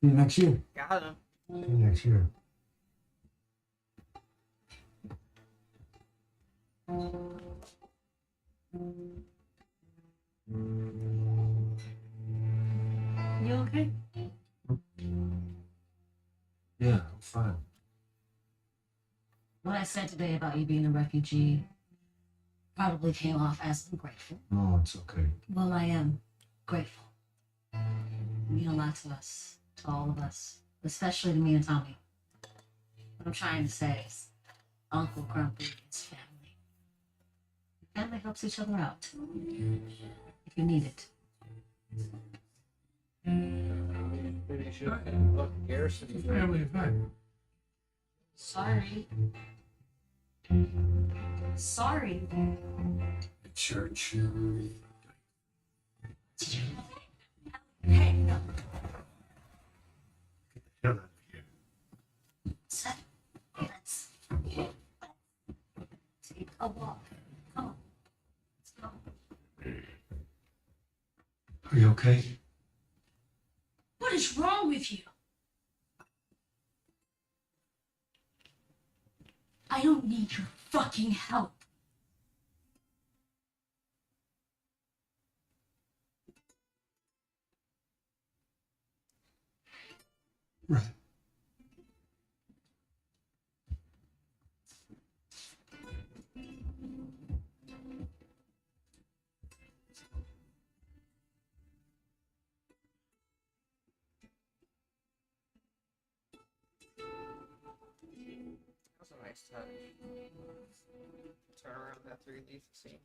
Speaker 5: See you next year.
Speaker 2: Got him.
Speaker 5: See you next year.
Speaker 7: You okay?
Speaker 5: Yeah, I'm fine.
Speaker 8: What I said today about you being a refugee probably came off as ungrateful.
Speaker 5: No, it's okay.
Speaker 8: Well, I am grateful. You mean a lot to us, to all of us, especially to me and Tommy. What I'm trying to say is Uncle Grumpy is family. Family helps each other out if you need it.
Speaker 1: Maybe you should fuck Garrison.
Speaker 10: Family affair.
Speaker 8: Sorry. Sorry.
Speaker 5: At church.
Speaker 8: Hey, no.
Speaker 6: Hell out of here.
Speaker 8: Let's take a walk. Come on. Let's go.
Speaker 5: Are you okay?
Speaker 7: What is wrong with you? I don't need your fucking help.
Speaker 5: Right.
Speaker 2: That was a nice touch. Turn around after he leaves the scene.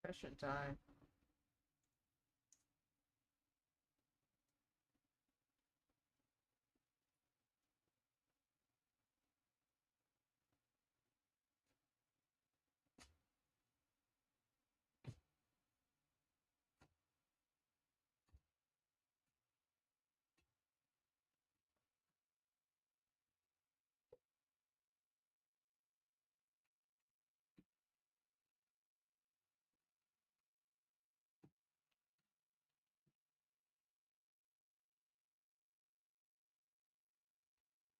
Speaker 2: Confession time.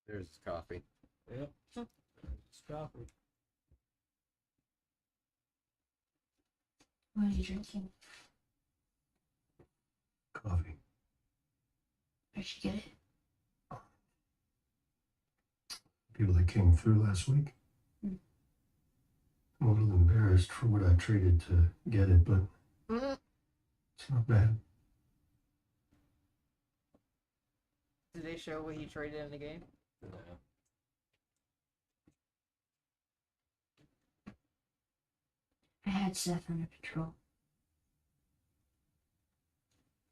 Speaker 3: There's his coffee.
Speaker 1: Yep. It's coffee.
Speaker 7: What are you drinking?
Speaker 5: Coffee.
Speaker 7: Where'd you get it?
Speaker 5: People that came through last week. I'm a little embarrassed for what I traded to get it, but it's not bad.
Speaker 2: Did they show what he traded in the game?
Speaker 3: No.
Speaker 7: I had Seth under patrol.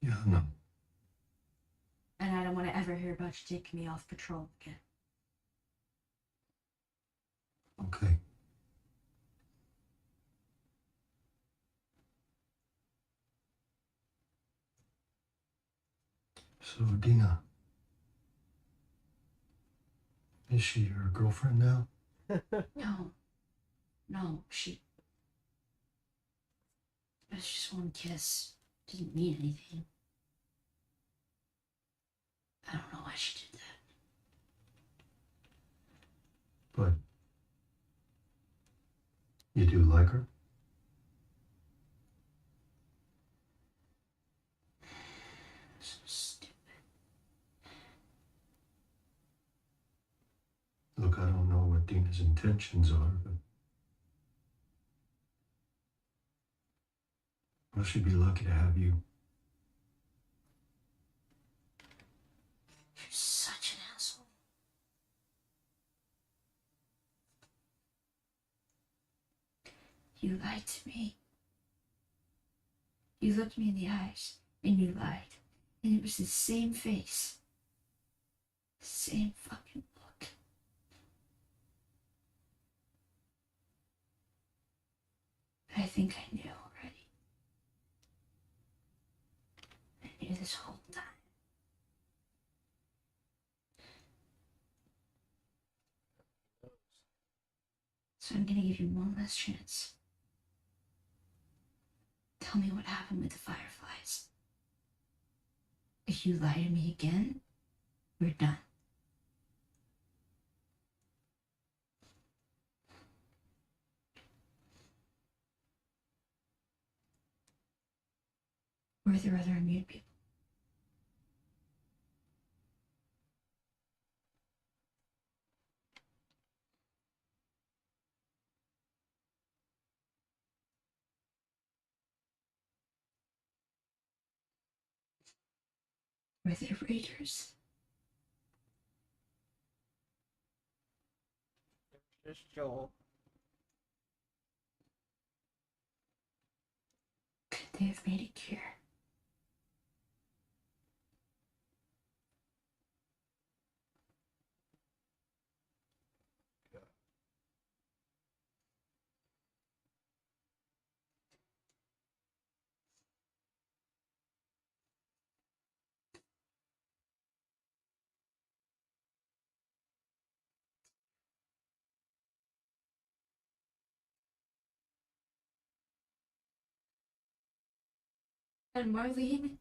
Speaker 5: Yeah, no.
Speaker 7: And I don't want to ever hear about you taking me off patrol again.
Speaker 5: Okay. So, Dina. Is she your girlfriend now?
Speaker 7: No. No, she... It was just one kiss. Didn't mean anything. I don't know why she did that.
Speaker 5: But you do like her?
Speaker 7: So stupid.
Speaker 5: Look, I don't know what Dina's intentions are, but well, she'd be lucky to have you.
Speaker 7: You're such an asshole. You lied to me. You looked me in the eyes, and you lied. And it was the same face. The same fucking look. But I think I knew already. I knew this whole time. So I'm gonna give you one last chance. Tell me what happened with the Fireflies. If you lie to me again, we're done. Were there other immune people? Were there raiders?
Speaker 2: Just Joel.
Speaker 7: Could they have made a cure? And Marlene?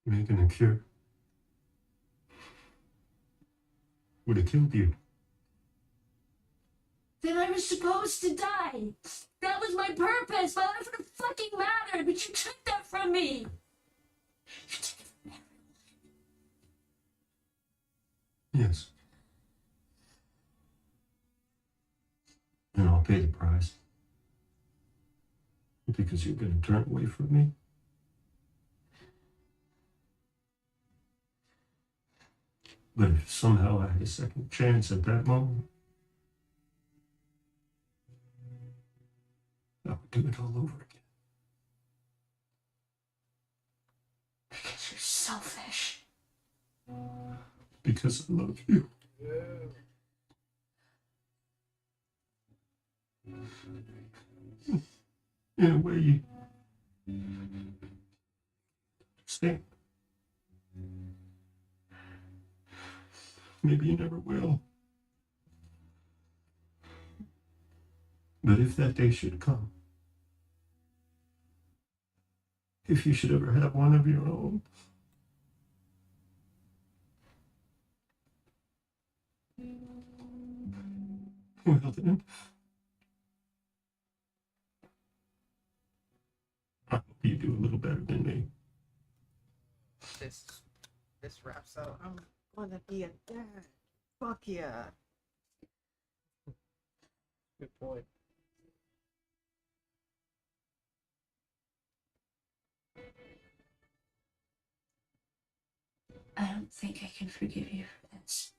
Speaker 5: Making a cure would have killed you.
Speaker 7: Then I was supposed to die. That was my purpose. My life would have fucking mattered, but you took that from me. You took it from me.
Speaker 5: Yes. And I'll pay the price. Because you're going to turn away from me.
Speaker 6: But if somehow I had a second chance at that moment, I would do it all over again.
Speaker 7: Because you're selfish.
Speaker 6: Because I love you. In a way, you understand. Maybe you never will. But if that day should come, if you should ever have one of your own, well then, I hope you do a little better than me.
Speaker 2: This wraps up. I'm gonna be a dad. Fuck yeah.
Speaker 1: Good point.
Speaker 7: I don't think I can forgive you for this.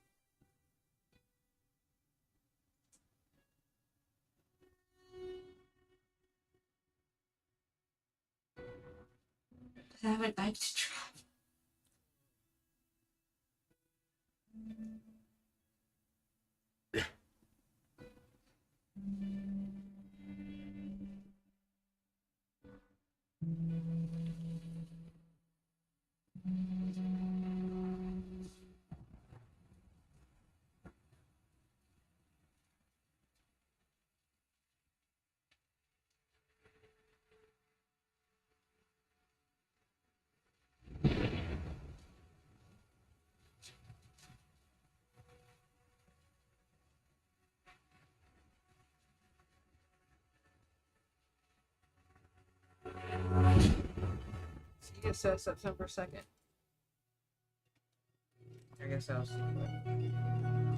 Speaker 7: But I would like to try.
Speaker 2: It says September 2nd. I guess I'll see what.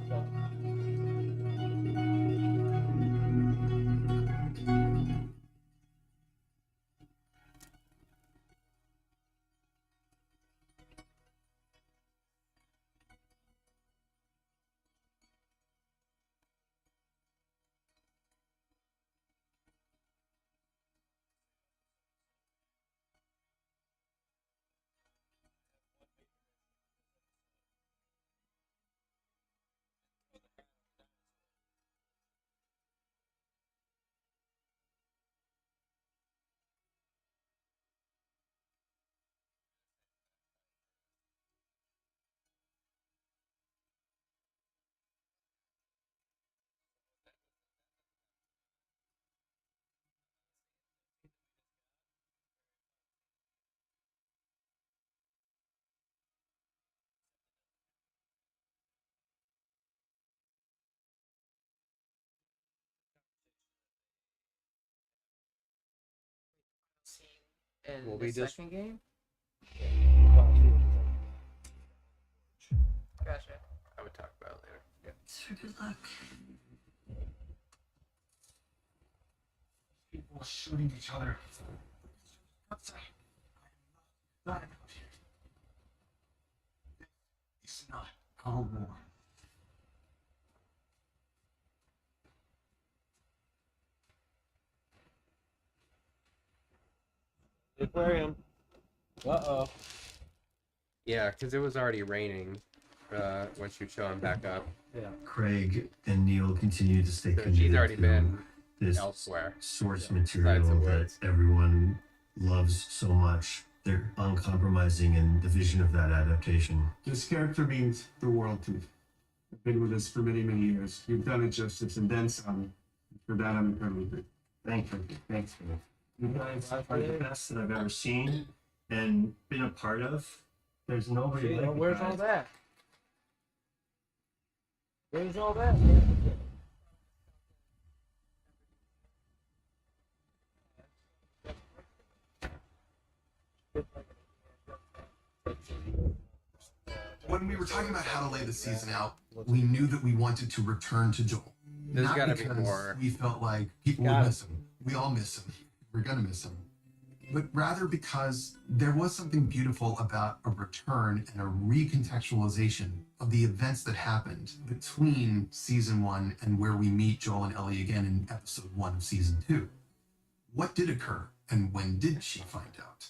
Speaker 2: In
Speaker 3: Well,
Speaker 2: the
Speaker 3: we just-
Speaker 2: second game? Gotcha.
Speaker 3: I would talk about it later. Yeah.
Speaker 7: So good luck.
Speaker 4: People shooting each other. Outside. Not out here. It's not Cold War.
Speaker 1: Aquarium. Uh-oh.
Speaker 3: Yeah, because it was already raining once you show him back up.
Speaker 1: Yeah.
Speaker 5: Craig and Neil continue to stay
Speaker 3: So
Speaker 5: committed
Speaker 3: she's already
Speaker 5: to
Speaker 3: been
Speaker 5: this
Speaker 3: elsewhere.
Speaker 5: source
Speaker 3: Besides
Speaker 5: material
Speaker 3: the
Speaker 5: that
Speaker 3: woods.
Speaker 5: everyone loves so much. They're uncompromising in the vision of that adaptation.
Speaker 12: This character means the world to me. I've been with us for many, many years. You've done it justice and then some. For that, I'm eternally grateful.
Speaker 6: Thank you. Thanks, man. You guys are the best that I've ever seen and been a part of. There's nobody
Speaker 1: See,
Speaker 6: like you
Speaker 1: where's
Speaker 6: guys.
Speaker 1: all that? Where's all that?
Speaker 13: When we were talking about how to lay the season out, we knew that we wanted to return to Joel.
Speaker 3: There's
Speaker 13: Not
Speaker 3: gotta be
Speaker 13: because
Speaker 3: more.
Speaker 13: we felt like people would miss him. We all miss him. We're gonna miss him. but rather because there was something beautiful about a return and a recontextualization of the events that happened between season 1 and where we meet Joel and Ellie again in episode 1 of season 2. What did occur, and when did she find out?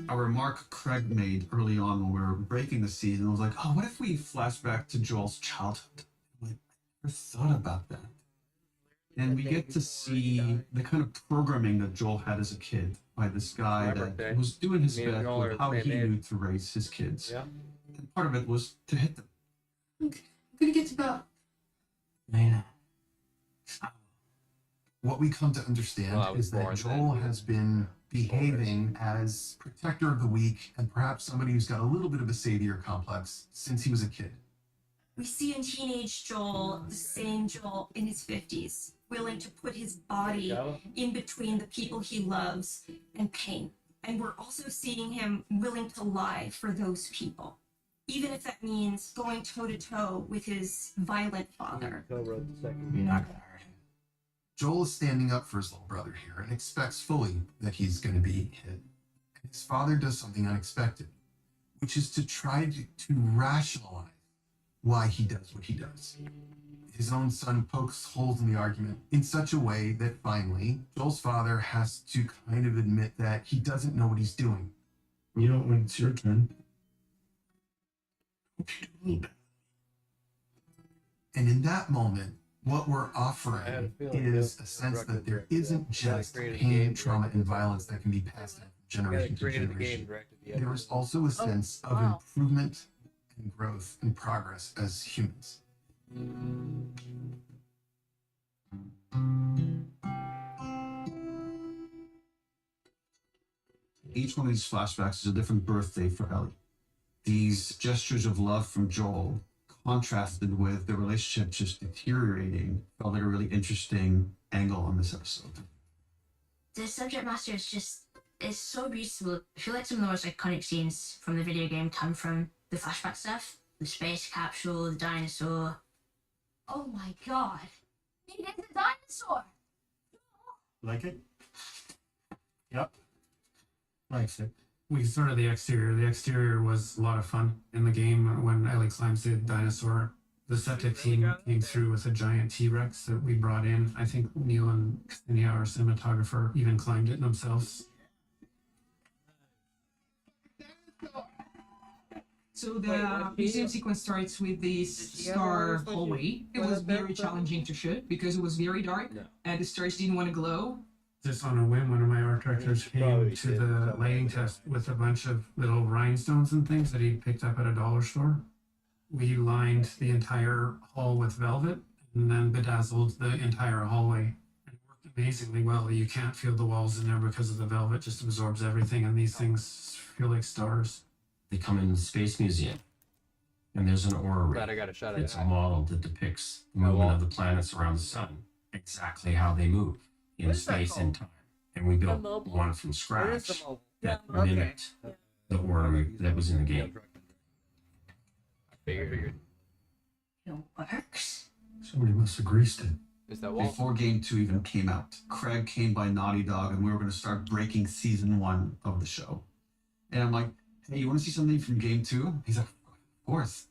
Speaker 14: A remark Craig made early on when we were breaking the season was like, oh, what if we flash back to Joel's childhood? I'm like, I never thought about that. And we get to see the kind of programming that Joel had as a kid by this guy that was doing his best with how he knew to raise his kids.
Speaker 1: Yeah.
Speaker 14: And part of it was to hit them.
Speaker 8: I'm gonna get to go.
Speaker 13: What we come to understand is that Joel has been behaving as protector of the weak and perhaps somebody who's got a little bit of a savior complex since he was a kid.
Speaker 7: We see in teenage Joel the same Joel in his 50s, willing to put his body in between the people he loves and pain. And we're also seeing him willing to lie for those people, even if that means going toe-to-toe with his violent father.
Speaker 1: You're
Speaker 13: not gonna hurt him. Joel is standing up for his little brother here and expects fully that he's going to be hit. And his father does something unexpected, which is to try to rationalize why he does what he does. His own son pokes holes in the argument in such a way that finally, Joel's father has to kind of admit that he doesn't know what he's doing.
Speaker 5: You know, when it's your turn.
Speaker 13: And in that moment, what we're offering is a sense that there isn't just pain, trauma, and violence that can be passed down from generation to generation. There is also a sense of improvement and growth and progress as humans.
Speaker 14: Each one of these flashbacks is a different birthday for Ellie. These gestures of love from Joel contrasted with the relationship just deteriorating felt like a really interesting angle on this episode.
Speaker 7: The subject matter is just, it's so beautiful. I feel like some of the most iconic scenes from the video game come from the flashback stuff. The space capsule, the dinosaur. Oh my god. He did the dinosaur!
Speaker 6: Like it? Yep. Likes it.
Speaker 12: We started the exterior. The exterior was a lot of fun in the game when Ellie climbs the dinosaur. The septic team came through with a giant T-Rex that we brought in. I think Neil and Ksenia, our cinematographer, even climbed it themselves.
Speaker 2: So the museum sequence starts with this star hallway. It was very challenging to shoot because it was very dark and the stars didn't want to glow.
Speaker 12: Just on a whim, one of my art directors came to the lighting test with a bunch of little rhinestones and things that he picked up at a dollar store. We lined the entire hall with velvet and then bedazzled the entire hallway. It worked amazingly well. You can't feel the walls in there because of the velvet, just absorbs everything, and these things feel like stars.
Speaker 5: They come in the Space Museum, and there's an aura ring.
Speaker 3: Glad I got a shot at
Speaker 5: It's
Speaker 3: that.
Speaker 5: a model that depicts the movement of the planets around the sun, exactly how they move in space and time. And we built one from scratch that mimicked the aura that was in the game.
Speaker 3: Figured.
Speaker 7: It works.
Speaker 5: Somebody must have greased it.
Speaker 3: Is that wall?
Speaker 14: Before Game 2 even came out, Craig came by Naughty Dog and we were going to start breaking season 1 of the show. And I'm like, hey, you want to see something from Game 2? He's like, of course.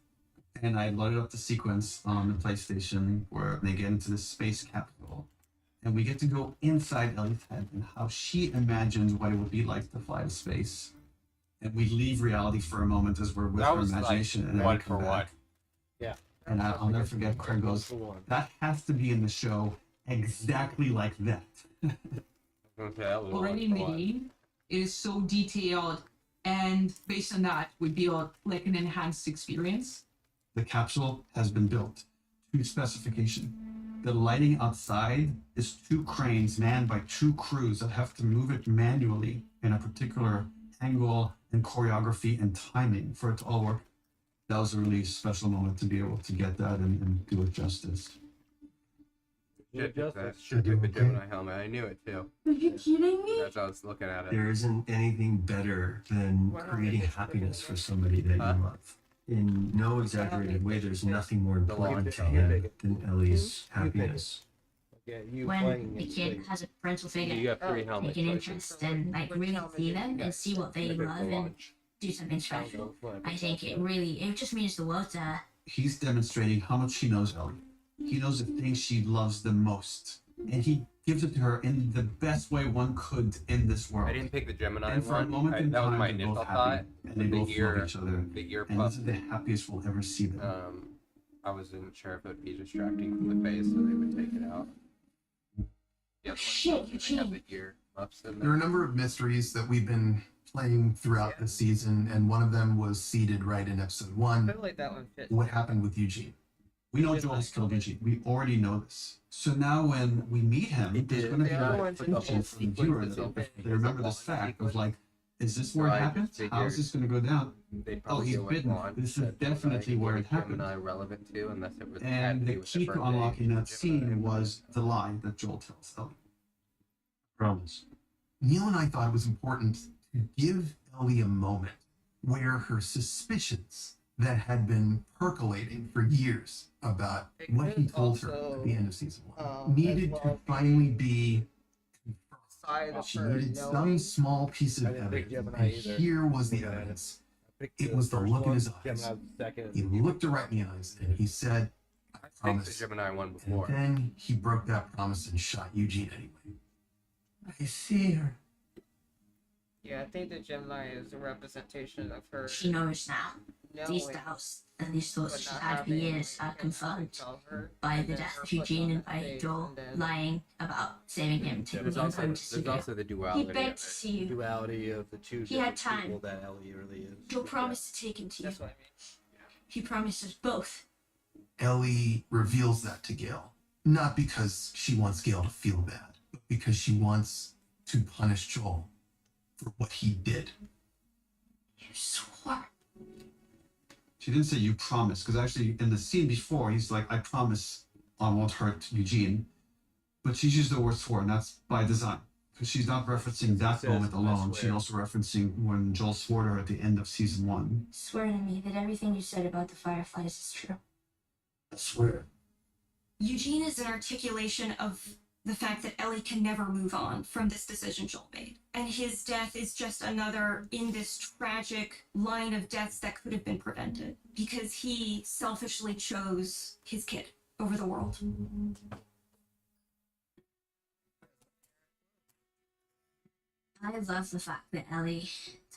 Speaker 14: And I loaded up the sequence on the PlayStation where they get into this space capsule. And we get to go inside Ellie's head and how she imagines what it would be like to fly to space. And we leave reality for a moment as we're with our imagination, and then we come back.
Speaker 1: Yeah.
Speaker 14: And I'll never forget, Craig goes, that has to be in the show exactly like that.
Speaker 2: Already in the game, it is so detailed, and based on that, we build like an enhanced experience.
Speaker 14: The capsule has been built to specification. The lighting outside is 2 cranes manned by 2 crews that have to move it manually in a particular angle and choreography and timing for it to all work. That was a really special moment to be able to get that and do it justice.
Speaker 3: Should do the Gemini helmet. I knew it too.
Speaker 7: Are you kidding me?
Speaker 3: As I was looking at it.
Speaker 5: There isn't anything better than creating happiness for somebody that you love. In no exaggerated way, there's nothing more important to him than Ellie's happiness.
Speaker 1: Yeah, you
Speaker 8: when
Speaker 1: playing
Speaker 8: the
Speaker 1: it,
Speaker 8: kid
Speaker 1: like,
Speaker 8: has a parental figure,
Speaker 3: You got 3 helmet
Speaker 8: take an
Speaker 3: choices.
Speaker 8: interest and like
Speaker 2: Which
Speaker 8: really
Speaker 2: helmet
Speaker 8: see
Speaker 2: did
Speaker 8: them
Speaker 2: you
Speaker 8: and see what they
Speaker 3: Critical
Speaker 8: love and
Speaker 3: launch.
Speaker 8: do something special. I think it just means the world to her.
Speaker 14: He's demonstrating how much he knows Ellie. He knows the things she loves the most, and he gives it to her in the best way one could in this world.
Speaker 3: I didn't pick the Gemini
Speaker 14: And for a
Speaker 3: one.
Speaker 14: moment in
Speaker 3: That was
Speaker 14: time,
Speaker 3: my
Speaker 14: they're
Speaker 3: initial
Speaker 14: both
Speaker 3: thought.
Speaker 14: happy, and they
Speaker 3: The
Speaker 14: both
Speaker 3: ear,
Speaker 14: love each other.
Speaker 3: the ear
Speaker 14: And
Speaker 3: puff.
Speaker 14: this is the happiest we'll ever see them.
Speaker 3: I wasn't sure if it would be distracting from the face, so they would take it out. Yep.
Speaker 8: Shit,
Speaker 3: They have the ear muffs in
Speaker 13: There are a number of mysteries that we've been playing throughout the season, and one of them was seeded right in episode
Speaker 2: I
Speaker 13: 1.
Speaker 2: feel like that one fits.
Speaker 13: What happened with Eugene?
Speaker 14: We know Joel's killed Eugene. We already know this. So now when we meet him, there's going to be
Speaker 2: The other
Speaker 14: a
Speaker 2: one's
Speaker 14: question
Speaker 2: in
Speaker 14: from the viewer
Speaker 2: sequence,
Speaker 14: that
Speaker 2: it's
Speaker 14: they remember this fact of like, is this where it happened? How is this going to go down? Oh, he's bitten. This is definitely where it happened.
Speaker 3: Gemini relevant to, unless it was
Speaker 14: And the key to unlocking that scene was the lie that Joel tells Ellie.
Speaker 5: Promise.
Speaker 13: Neil and I thought it was important to give Ellie a moment where her suspicions that had been percolating for years about what he told her at the end of season 1 needed to finally be confirmed. She needed some small piece of evidence, and here was the evidence. It was the look in his eyes. He looked her right in the eyes, and he said, "I
Speaker 3: I picked the
Speaker 13: promise."
Speaker 3: Gemini one
Speaker 13: And
Speaker 3: before.
Speaker 13: then he broke that promise and shot Eugene anyway.
Speaker 10: I see her.
Speaker 2: Yeah, I think the Gemini is a representation of her.
Speaker 8: She knows now. These
Speaker 2: knowing,
Speaker 8: doubts and these thoughts
Speaker 2: but
Speaker 8: she's
Speaker 2: not
Speaker 8: had for
Speaker 2: having
Speaker 8: years are
Speaker 2: anything to
Speaker 8: confirmed
Speaker 2: tell her,
Speaker 8: by
Speaker 2: and
Speaker 8: the
Speaker 2: then
Speaker 8: death
Speaker 2: her
Speaker 8: of
Speaker 2: putting
Speaker 8: Eugene
Speaker 2: on
Speaker 8: and
Speaker 2: that
Speaker 8: by
Speaker 2: face,
Speaker 8: Joel
Speaker 2: and then-
Speaker 8: lying about saving him and taking
Speaker 3: There's
Speaker 8: him
Speaker 3: also,
Speaker 8: home to see
Speaker 3: there's also
Speaker 8: him.
Speaker 3: the
Speaker 8: He
Speaker 3: duality.
Speaker 8: begged to see you.
Speaker 1: duality of the two
Speaker 8: He had
Speaker 1: different people
Speaker 8: time.
Speaker 1: that Ellie really is.
Speaker 8: Joel promised to take him to you.
Speaker 2: That's what I mean.
Speaker 8: He promised us both.
Speaker 13: Ellie reveals that to Gail, not because she wants Gail to feel bad, but because she wants to punish Joel for what he did.
Speaker 8: You swore.
Speaker 14: She didn't say you promise, because actually in the scene before, he's like, I promise I won't hurt Eugene. But she's used the word swore, and that's by design. Because she's not referencing that
Speaker 1: says,
Speaker 14: moment
Speaker 1: "I
Speaker 14: alone.
Speaker 1: swear."
Speaker 14: She's also referencing when Joel swore to her at the end of season 1.
Speaker 8: Swear to me that everything you said about the Fireflies is true.
Speaker 5: I swear.
Speaker 7: Eugene is an articulation of the fact that Ellie can never move on from this decision Joel made. And his death is just another in this tragic line of deaths that could have been prevented because he selfishly chose his kid over the world.
Speaker 8: I love the fact that Ellie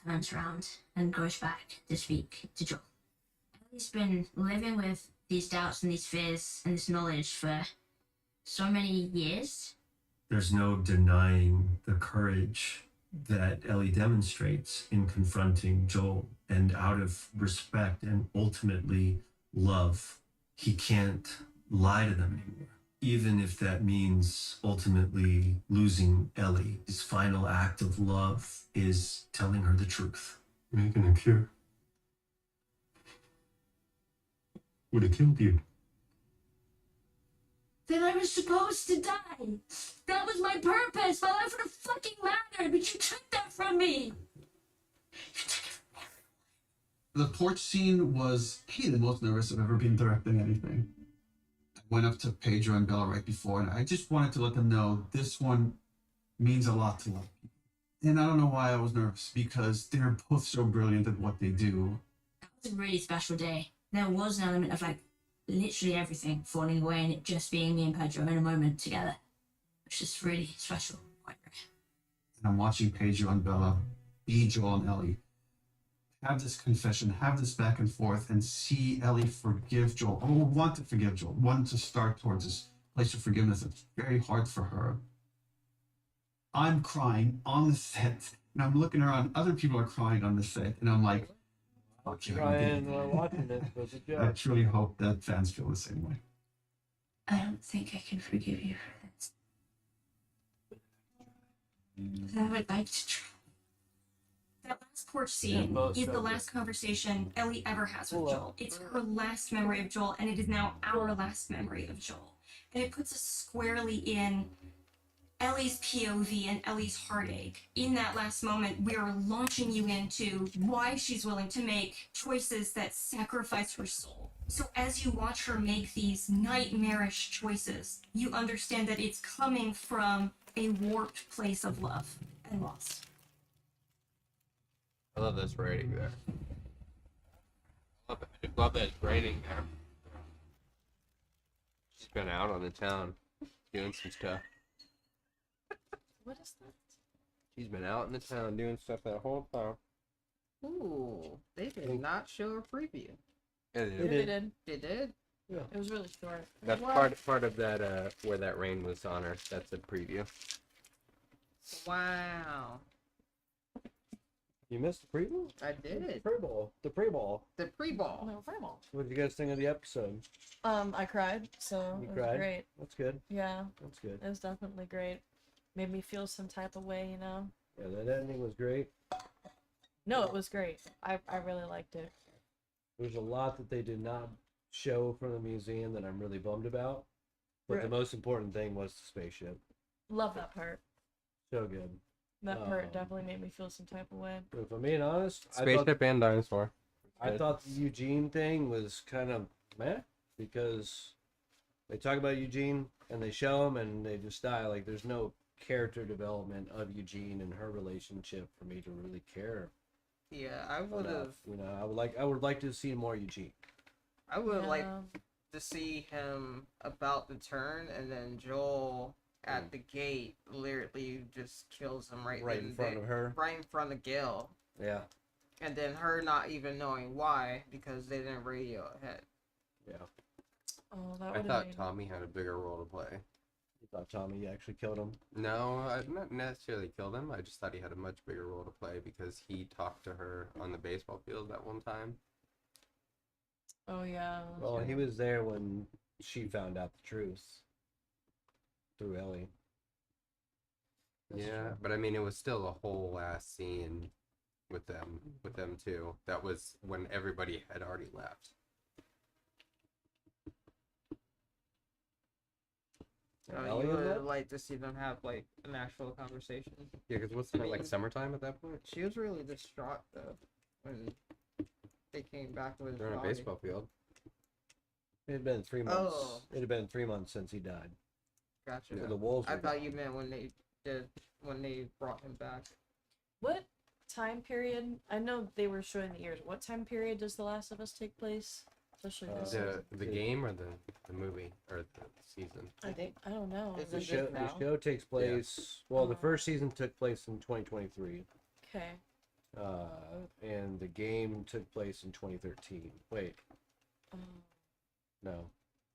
Speaker 8: turns around and goes back to speak to Joel. Ellie's been living with these doubts and these fears and this knowledge for so many years.
Speaker 5: There's no denying the courage that Ellie demonstrates in confronting Joel, and out of respect and ultimately love, he can't lie to them anymore. Even if that means ultimately losing Ellie, his final act of love is telling her the truth.
Speaker 6: Making a cure would have killed you.
Speaker 8: Then I was supposed to die. That was my purpose. My life would have fucking mattered, but you took that from me.
Speaker 14: The porch scene was the most nervous I've ever been directing anything. I went up to Pedro and Bella right before, and I just wanted to let them know this one means a lot to them. And I don't know why I was nervous, because they're both so brilliant at what they do.
Speaker 8: That was a really special day. There was an element of like literally everything falling away and it just being me and Pedro in a moment together. It's just really special. Quite rare.
Speaker 14: And I'm watching Pedro and Bella be Joel and Ellie. Have this confession, have this back and forth, and see Ellie forgive Joel, or want to forgive Joel, want to start towards this place of forgiveness. It's very hard for her. I'm crying on the set, and I'm looking around, other people are crying on the set, and I'm like, fuck yeah, we did it.
Speaker 1: Trying watching this was a
Speaker 14: I
Speaker 1: joke.
Speaker 14: truly hope that fans feel the same way.
Speaker 8: I don't think I can forgive you for this. But I would like to try.
Speaker 7: That last porch scene is the last conversation Ellie ever has with Joel. It's her last memory of Joel, and it is now our last memory of Joel. And it puts us squarely in Ellie's POV and Ellie's heartache. In that last moment, we are launching you into why she's willing to make choices that sacrifice her soul. So as you watch her make these nightmarish choices, you understand that it's coming from a warped place of love and loss.
Speaker 3: I love this writing there. I love that it's raining there. She's been out on the town doing some stuff.
Speaker 11: What is that?
Speaker 3: She's been out in the town doing stuff that whole time.
Speaker 2: Ooh, they did not show a preview.
Speaker 3: Yeah,
Speaker 11: They did.
Speaker 2: They did?
Speaker 1: Yeah.
Speaker 11: It was really short.
Speaker 3: That's part of that where that rain was on her. That's a preview.
Speaker 2: Wow.
Speaker 1: You missed the preview?
Speaker 2: I did.
Speaker 1: The pre-ball. The pre-ball.
Speaker 2: The pre-ball.
Speaker 11: No, fireball.
Speaker 1: What did you guys think of the episode?
Speaker 11: I cried, so
Speaker 1: You
Speaker 11: it was
Speaker 1: cried?
Speaker 11: great.
Speaker 1: That's good.
Speaker 11: Yeah,
Speaker 1: That's good.
Speaker 11: it was definitely great. Made me feel some type of way, you know?
Speaker 1: Yeah, that ending was great.
Speaker 11: No, it was great. I really liked it.
Speaker 1: There's a lot that they did not show from the museum that I'm really bummed about. But the
Speaker 11: Right.
Speaker 1: most important thing was the spaceship.
Speaker 11: Love that part.
Speaker 1: So good.
Speaker 11: That part
Speaker 1: Um,
Speaker 11: definitely made me feel some type of way.
Speaker 1: If I'm being honest,
Speaker 3: Spaceship and dinosaur.
Speaker 1: I thought the Eugene thing was kind of meh because they talk about Eugene and they show him and they just die. Like there's no character development of Eugene and her relationship for me to really care.
Speaker 2: Yeah, I would
Speaker 1: enough.
Speaker 2: have.
Speaker 1: You know, I would like to see more Eugene.
Speaker 2: I would
Speaker 11: Yeah.
Speaker 2: like to see him about to turn, and then Joel at the gate literally just kills him right
Speaker 1: Right
Speaker 2: then
Speaker 1: in front
Speaker 2: there,
Speaker 1: of her.
Speaker 2: right in front of Gail,
Speaker 1: Yeah,
Speaker 2: and then her not even knowing why because they didn't radio ahead.
Speaker 1: yeah.
Speaker 11: Oh, that
Speaker 3: I
Speaker 11: would have
Speaker 3: thought
Speaker 11: made
Speaker 3: Tommy had a bigger role to play.
Speaker 1: You thought Tommy actually killed him?
Speaker 3: No, I not necessarily killed him. I just thought he had a much bigger role to play because he talked to her on the baseball field that one time.
Speaker 11: Oh, yeah.
Speaker 1: Well, he was there when she found out the truth through Ellie. That's
Speaker 3: Yeah,
Speaker 1: true.
Speaker 3: but I mean, it was still a whole last scene with them too. That was when everybody had already left.
Speaker 1: Ellie
Speaker 2: You
Speaker 1: in
Speaker 2: would
Speaker 1: that?
Speaker 2: like to see them have like an actual conversation.
Speaker 3: Yeah, because what's it like summertime at that point?
Speaker 2: She was really distraught though when they came back with his
Speaker 3: They're on a
Speaker 2: body.
Speaker 3: baseball field.
Speaker 1: It had been 3 months.
Speaker 2: Oh.
Speaker 1: It had been 3 months since he died.
Speaker 2: Gotcha.
Speaker 1: So the wolves.
Speaker 2: I
Speaker 1: were
Speaker 2: thought
Speaker 1: gone.
Speaker 2: you meant when they brought him back.
Speaker 11: What time period? I know they were showing the years. What time period does The Last of Us take place? Especially this season.
Speaker 3: The game or the movie or the season?
Speaker 11: I don't know.
Speaker 2: Is
Speaker 1: The
Speaker 2: it
Speaker 1: show,
Speaker 2: just now?
Speaker 1: the show takes place. Well, the first season took place in 2023.
Speaker 11: Okay.
Speaker 1: And the game took place in 2013. Wait, no,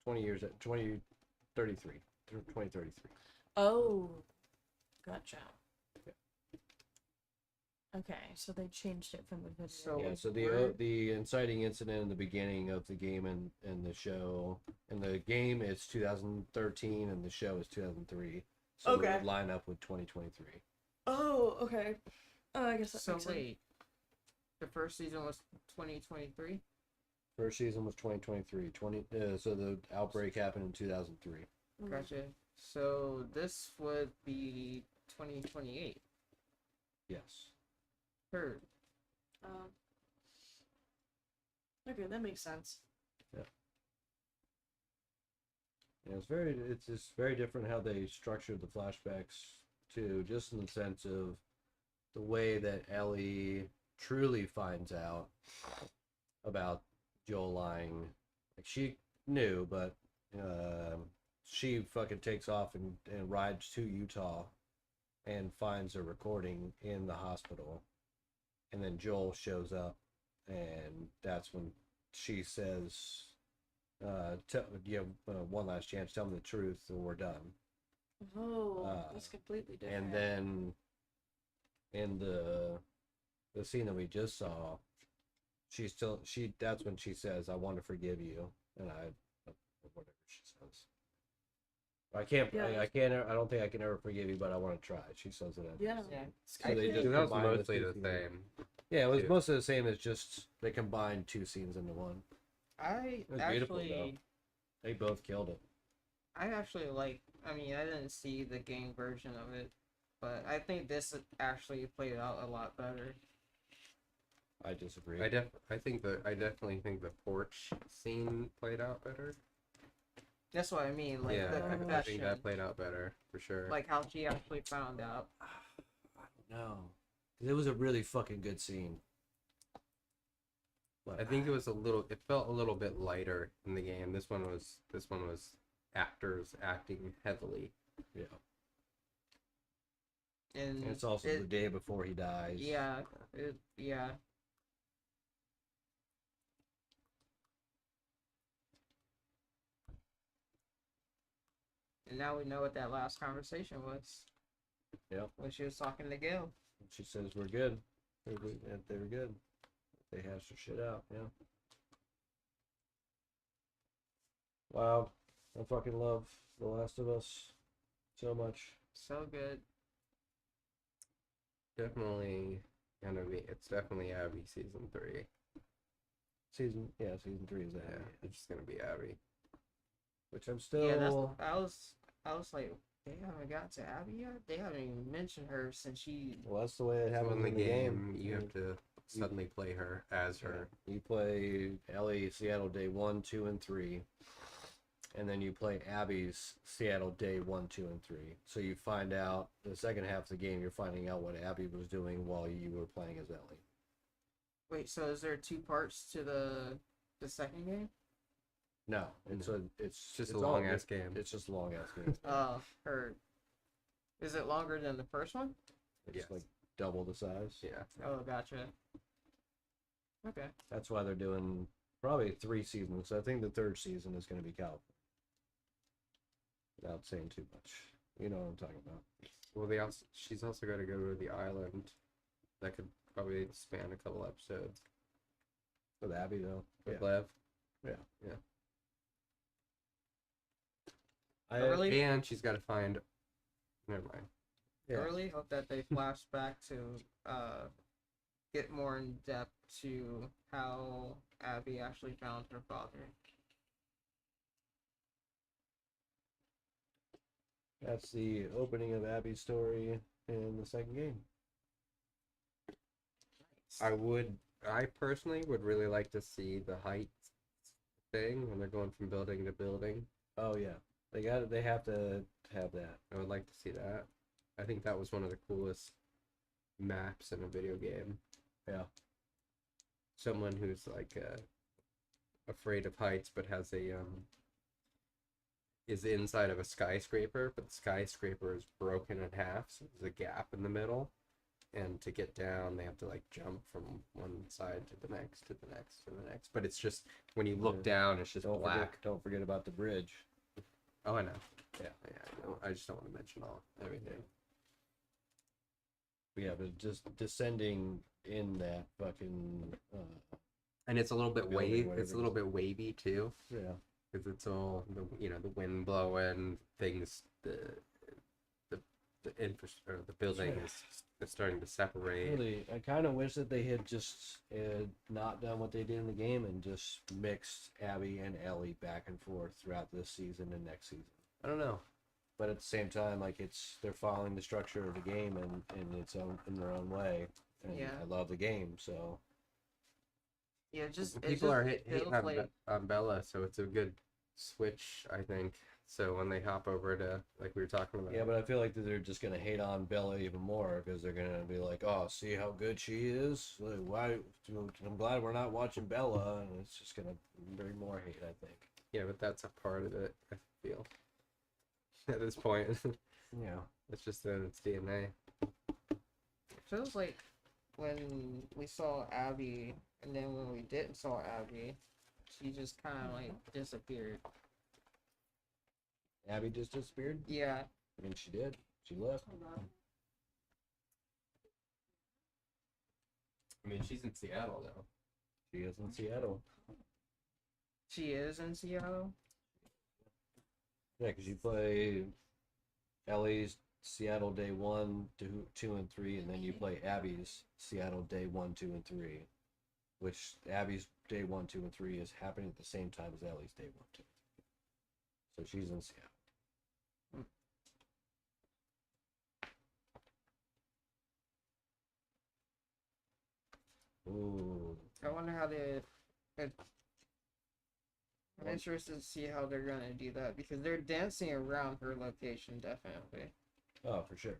Speaker 1: 2033. 2033.
Speaker 11: Oh, gotcha. Okay, so they changed it from the video.
Speaker 2: So
Speaker 1: Yeah, so the inciting incident in the beginning of the game and the show, and the game is 2013 and the show is 2003. So it
Speaker 11: Okay.
Speaker 1: would line up with 2023.
Speaker 11: Oh, okay. I guess that
Speaker 2: So
Speaker 11: makes sense.
Speaker 2: wait, the first season was 2023.
Speaker 1: First season was 2023. So the outbreak happened in 2003.
Speaker 2: Gotcha. So this would be 2028.
Speaker 1: Yes.
Speaker 2: Heard.
Speaker 11: Okay, that makes sense.
Speaker 1: Yeah, it's just very different how they structured the flashbacks too, just in the sense of the way that Ellie truly finds out about Joel lying. Like she knew, but she fucking takes off and rides to Utah and finds a recording in the hospital. And then Joel shows up, and that's when she says, one last chance, tell me the truth, or we're done.
Speaker 11: Oh, that's completely different.
Speaker 1: And then in the scene that we just saw, that's when she says, I want to forgive you, and whatever she says. I don't think I can ever forgive you, but I want to try. She says it.
Speaker 11: Yeah.
Speaker 1: So they just
Speaker 3: That was
Speaker 1: combined
Speaker 3: mostly
Speaker 1: two
Speaker 3: the
Speaker 1: scenes.
Speaker 3: same.
Speaker 1: Yeah, it was
Speaker 3: too.
Speaker 1: mostly the same. It's just they combined two scenes into one.
Speaker 2: I
Speaker 1: It was beautiful, though.
Speaker 2: actually,
Speaker 1: They both killed it.
Speaker 2: I actually like I mean, I didn't see the game version of it, but I think this actually played out a lot better.
Speaker 1: I disagree.
Speaker 3: I definitely think the porch scene played out better.
Speaker 2: That's what I mean. Like
Speaker 3: yeah,
Speaker 2: the
Speaker 3: I
Speaker 2: confession.
Speaker 3: think that played out better for sure.
Speaker 2: Like how she actually found out.
Speaker 1: No, it was a really fucking good scene. But
Speaker 3: I think it felt a little bit lighter in the game. This one was actors acting heavily.
Speaker 1: Yeah.
Speaker 2: And
Speaker 1: it's also the day before he dies.
Speaker 2: Yeah. Yeah. And now we know what that last conversation was.
Speaker 1: Yep.
Speaker 2: When she was talking to Gail.
Speaker 1: She says we're good. They were good. They hashed their shit out. Yeah. Wow. I fucking love The Last of Us so much.
Speaker 2: So good.
Speaker 3: Definitely gonna be. It's definitely Abby season 3.
Speaker 1: Season 3 is that.
Speaker 3: Yeah, it's just gonna be Abby.
Speaker 1: Which I'm still.
Speaker 2: Yeah, I was like, they haven't got to Abby yet. They haven't even mentioned her since she.
Speaker 1: Well, that's the way it happens
Speaker 3: in the game. You
Speaker 1: Yeah.
Speaker 3: have to suddenly play her as her.
Speaker 1: You play Ellie Seattle Day 1, 2, and 3. And then you play Abby's Seattle Day 1, 2, and 3. So you find out the second half of the game, you're finding out what Abby was doing while you were playing as Ellie.
Speaker 2: Wait, so is there 2 parts to the second game?
Speaker 1: No, it's
Speaker 3: just a long ass game.
Speaker 1: It's just a long ass game.
Speaker 2: Heard. Is it longer than the first one?
Speaker 1: It's like double the size.
Speaker 3: Yeah.
Speaker 2: Oh, gotcha. Okay.
Speaker 1: That's why they're doing probably 3 seasons. I think the 3rd season is going to be California. Without saying too much, you know what I'm talking about.
Speaker 3: Well, she's also got to go to the island. That could probably span a couple episodes.
Speaker 1: With Abby though.
Speaker 3: With Lev.
Speaker 1: Yeah.
Speaker 3: Yeah.
Speaker 2: And
Speaker 3: she's got to find. Never mind.
Speaker 2: I really hope that they flash back to get more in depth to how Abby actually found her father.
Speaker 1: That's the opening of Abby's story in the second game.
Speaker 3: I personally would really like to see the heights thing when they're going from building to building.
Speaker 1: Oh yeah, they have to have that.
Speaker 3: I would like to see that. I think that was one of the coolest maps in a video game.
Speaker 1: Yeah.
Speaker 3: Someone who's like afraid of heights but has a is inside of a skyscraper, but the skyscraper is broken in half, so there's a gap in the middle. And to get down, they have to like jump from one side to the next, to the next, to the next. But it's just when you look down, it's just black.
Speaker 1: Don't forget about the bridge.
Speaker 3: Oh, I know.
Speaker 1: Yeah,
Speaker 3: I know. I just don't want to mention everything.
Speaker 1: Yeah, but just descending in that fucking.
Speaker 3: And it's a little bit It's a little bit wavy too.
Speaker 1: Yeah.
Speaker 3: Because it's all the wind blowing things. The building is starting to separate.
Speaker 1: Really, I kind of wish that they had just not done what they did in the game and just mixed Abby and Ellie back and forth throughout this season and next season.
Speaker 3: I don't know,
Speaker 1: but at the same time, like they're following the structure of the game and in their own way. And
Speaker 2: Yeah.
Speaker 1: I love the game, so.
Speaker 2: Yeah,
Speaker 3: people are hating on Bella, so it's a good switch, I think. So when they hop over to, like we were talking about.
Speaker 1: Yeah, but I feel like that they're just going to hate on Bella even more because they're going to be like, oh, see how good she is? Like, why? I'm glad we're not watching Bella. And it's just going to bring more hate, I think.
Speaker 3: Yeah, but that's a part of it, I feel. At this point.
Speaker 1: Yeah.
Speaker 3: It's just in its DNA.
Speaker 2: It feels like when we saw Abby, and then when we didn't saw Abby, she just kind of like disappeared.
Speaker 1: Abby just disappeared?
Speaker 2: Yeah.
Speaker 1: I mean, she did. She left.
Speaker 3: I mean, she's in Seattle, though.
Speaker 1: She is in Seattle.
Speaker 2: She is in Seattle?
Speaker 1: Yeah, because you play Ellie's Seattle Day 1, 2, and 3, and then you play Abby's Seattle Day 1, 2, and 3. Which Abby's Day 1, 2, and 3 is happening at the same time as Ellie's Day 1, 2. So she's in Seattle. Ooh.
Speaker 2: I wonder how they. I'm interested to see how they're gonna do that because they're dancing around her location, definitely.
Speaker 1: Oh, for sure.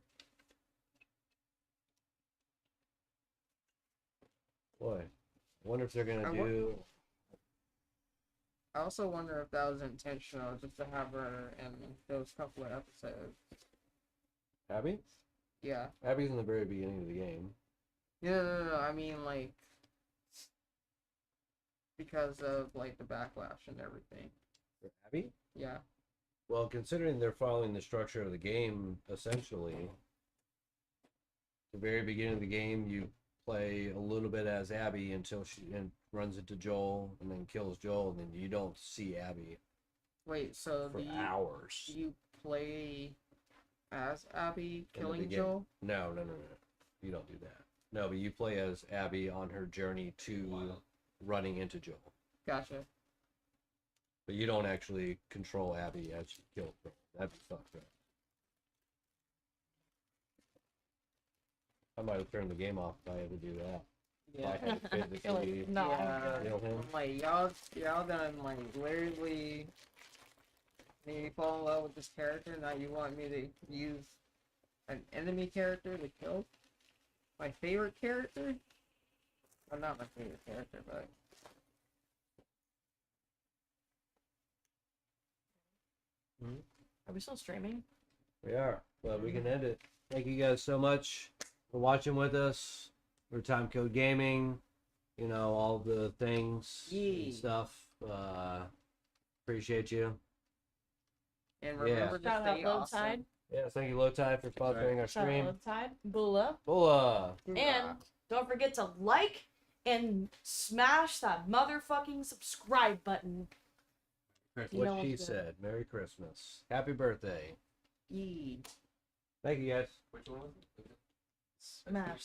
Speaker 1: Boy, I wonder if they're gonna do.
Speaker 2: I also wonder if that was intentional, just to have her in those couple of episodes.
Speaker 1: Abby?
Speaker 2: Yeah.
Speaker 1: Abby's in the very beginning of the game.
Speaker 2: No. I mean, like, because of like the backlash and everything.
Speaker 1: For Abby?
Speaker 2: Yeah.
Speaker 1: Well, considering they're following the structure of the game, essentially, the very beginning of the game, you play a little bit as Abby until she runs into Joel and then kills Joel, and then you don't see Abby.
Speaker 2: Wait, so
Speaker 1: for hours.
Speaker 2: Do you play as Abby
Speaker 1: in the
Speaker 2: killing
Speaker 1: beginning.
Speaker 2: Joel?
Speaker 1: No. You don't do that. No, but you play as Abby on her journey to running into Joel.
Speaker 2: Gotcha.
Speaker 1: But you don't actually control Abby as she kills Joel. That'd be fucked up. I might have turned the game off if I had to do that.
Speaker 2: Yeah.
Speaker 1: If I had to physically kill him.
Speaker 2: Like y'all done like literally made me fall in love with this character. Now you want me to use an enemy character to kill my favorite character? Well, not my favorite character, but
Speaker 11: Are we still streaming?
Speaker 1: We are, but we can end it. Thank you guys so much for watching with us. We're Time Code Gaming, you know, all the things and stuff. Appreciate you.
Speaker 2: And remember to
Speaker 11: Shout out
Speaker 2: stay
Speaker 11: Low
Speaker 2: awesome.
Speaker 11: Tide.
Speaker 1: Yeah, thank you, Low Tide, for sponsoring our
Speaker 11: Shout out
Speaker 1: stream.
Speaker 11: Low Tide. Bula.
Speaker 1: Bula.
Speaker 11: And don't forget to like and smash that motherfucking subscribe button. You know
Speaker 1: What she
Speaker 11: what's good.
Speaker 1: said. Merry Christmas. Happy birthday.
Speaker 2: Yee.
Speaker 1: Thank you, guys.
Speaker 3: Which one was it?
Speaker 11: Smash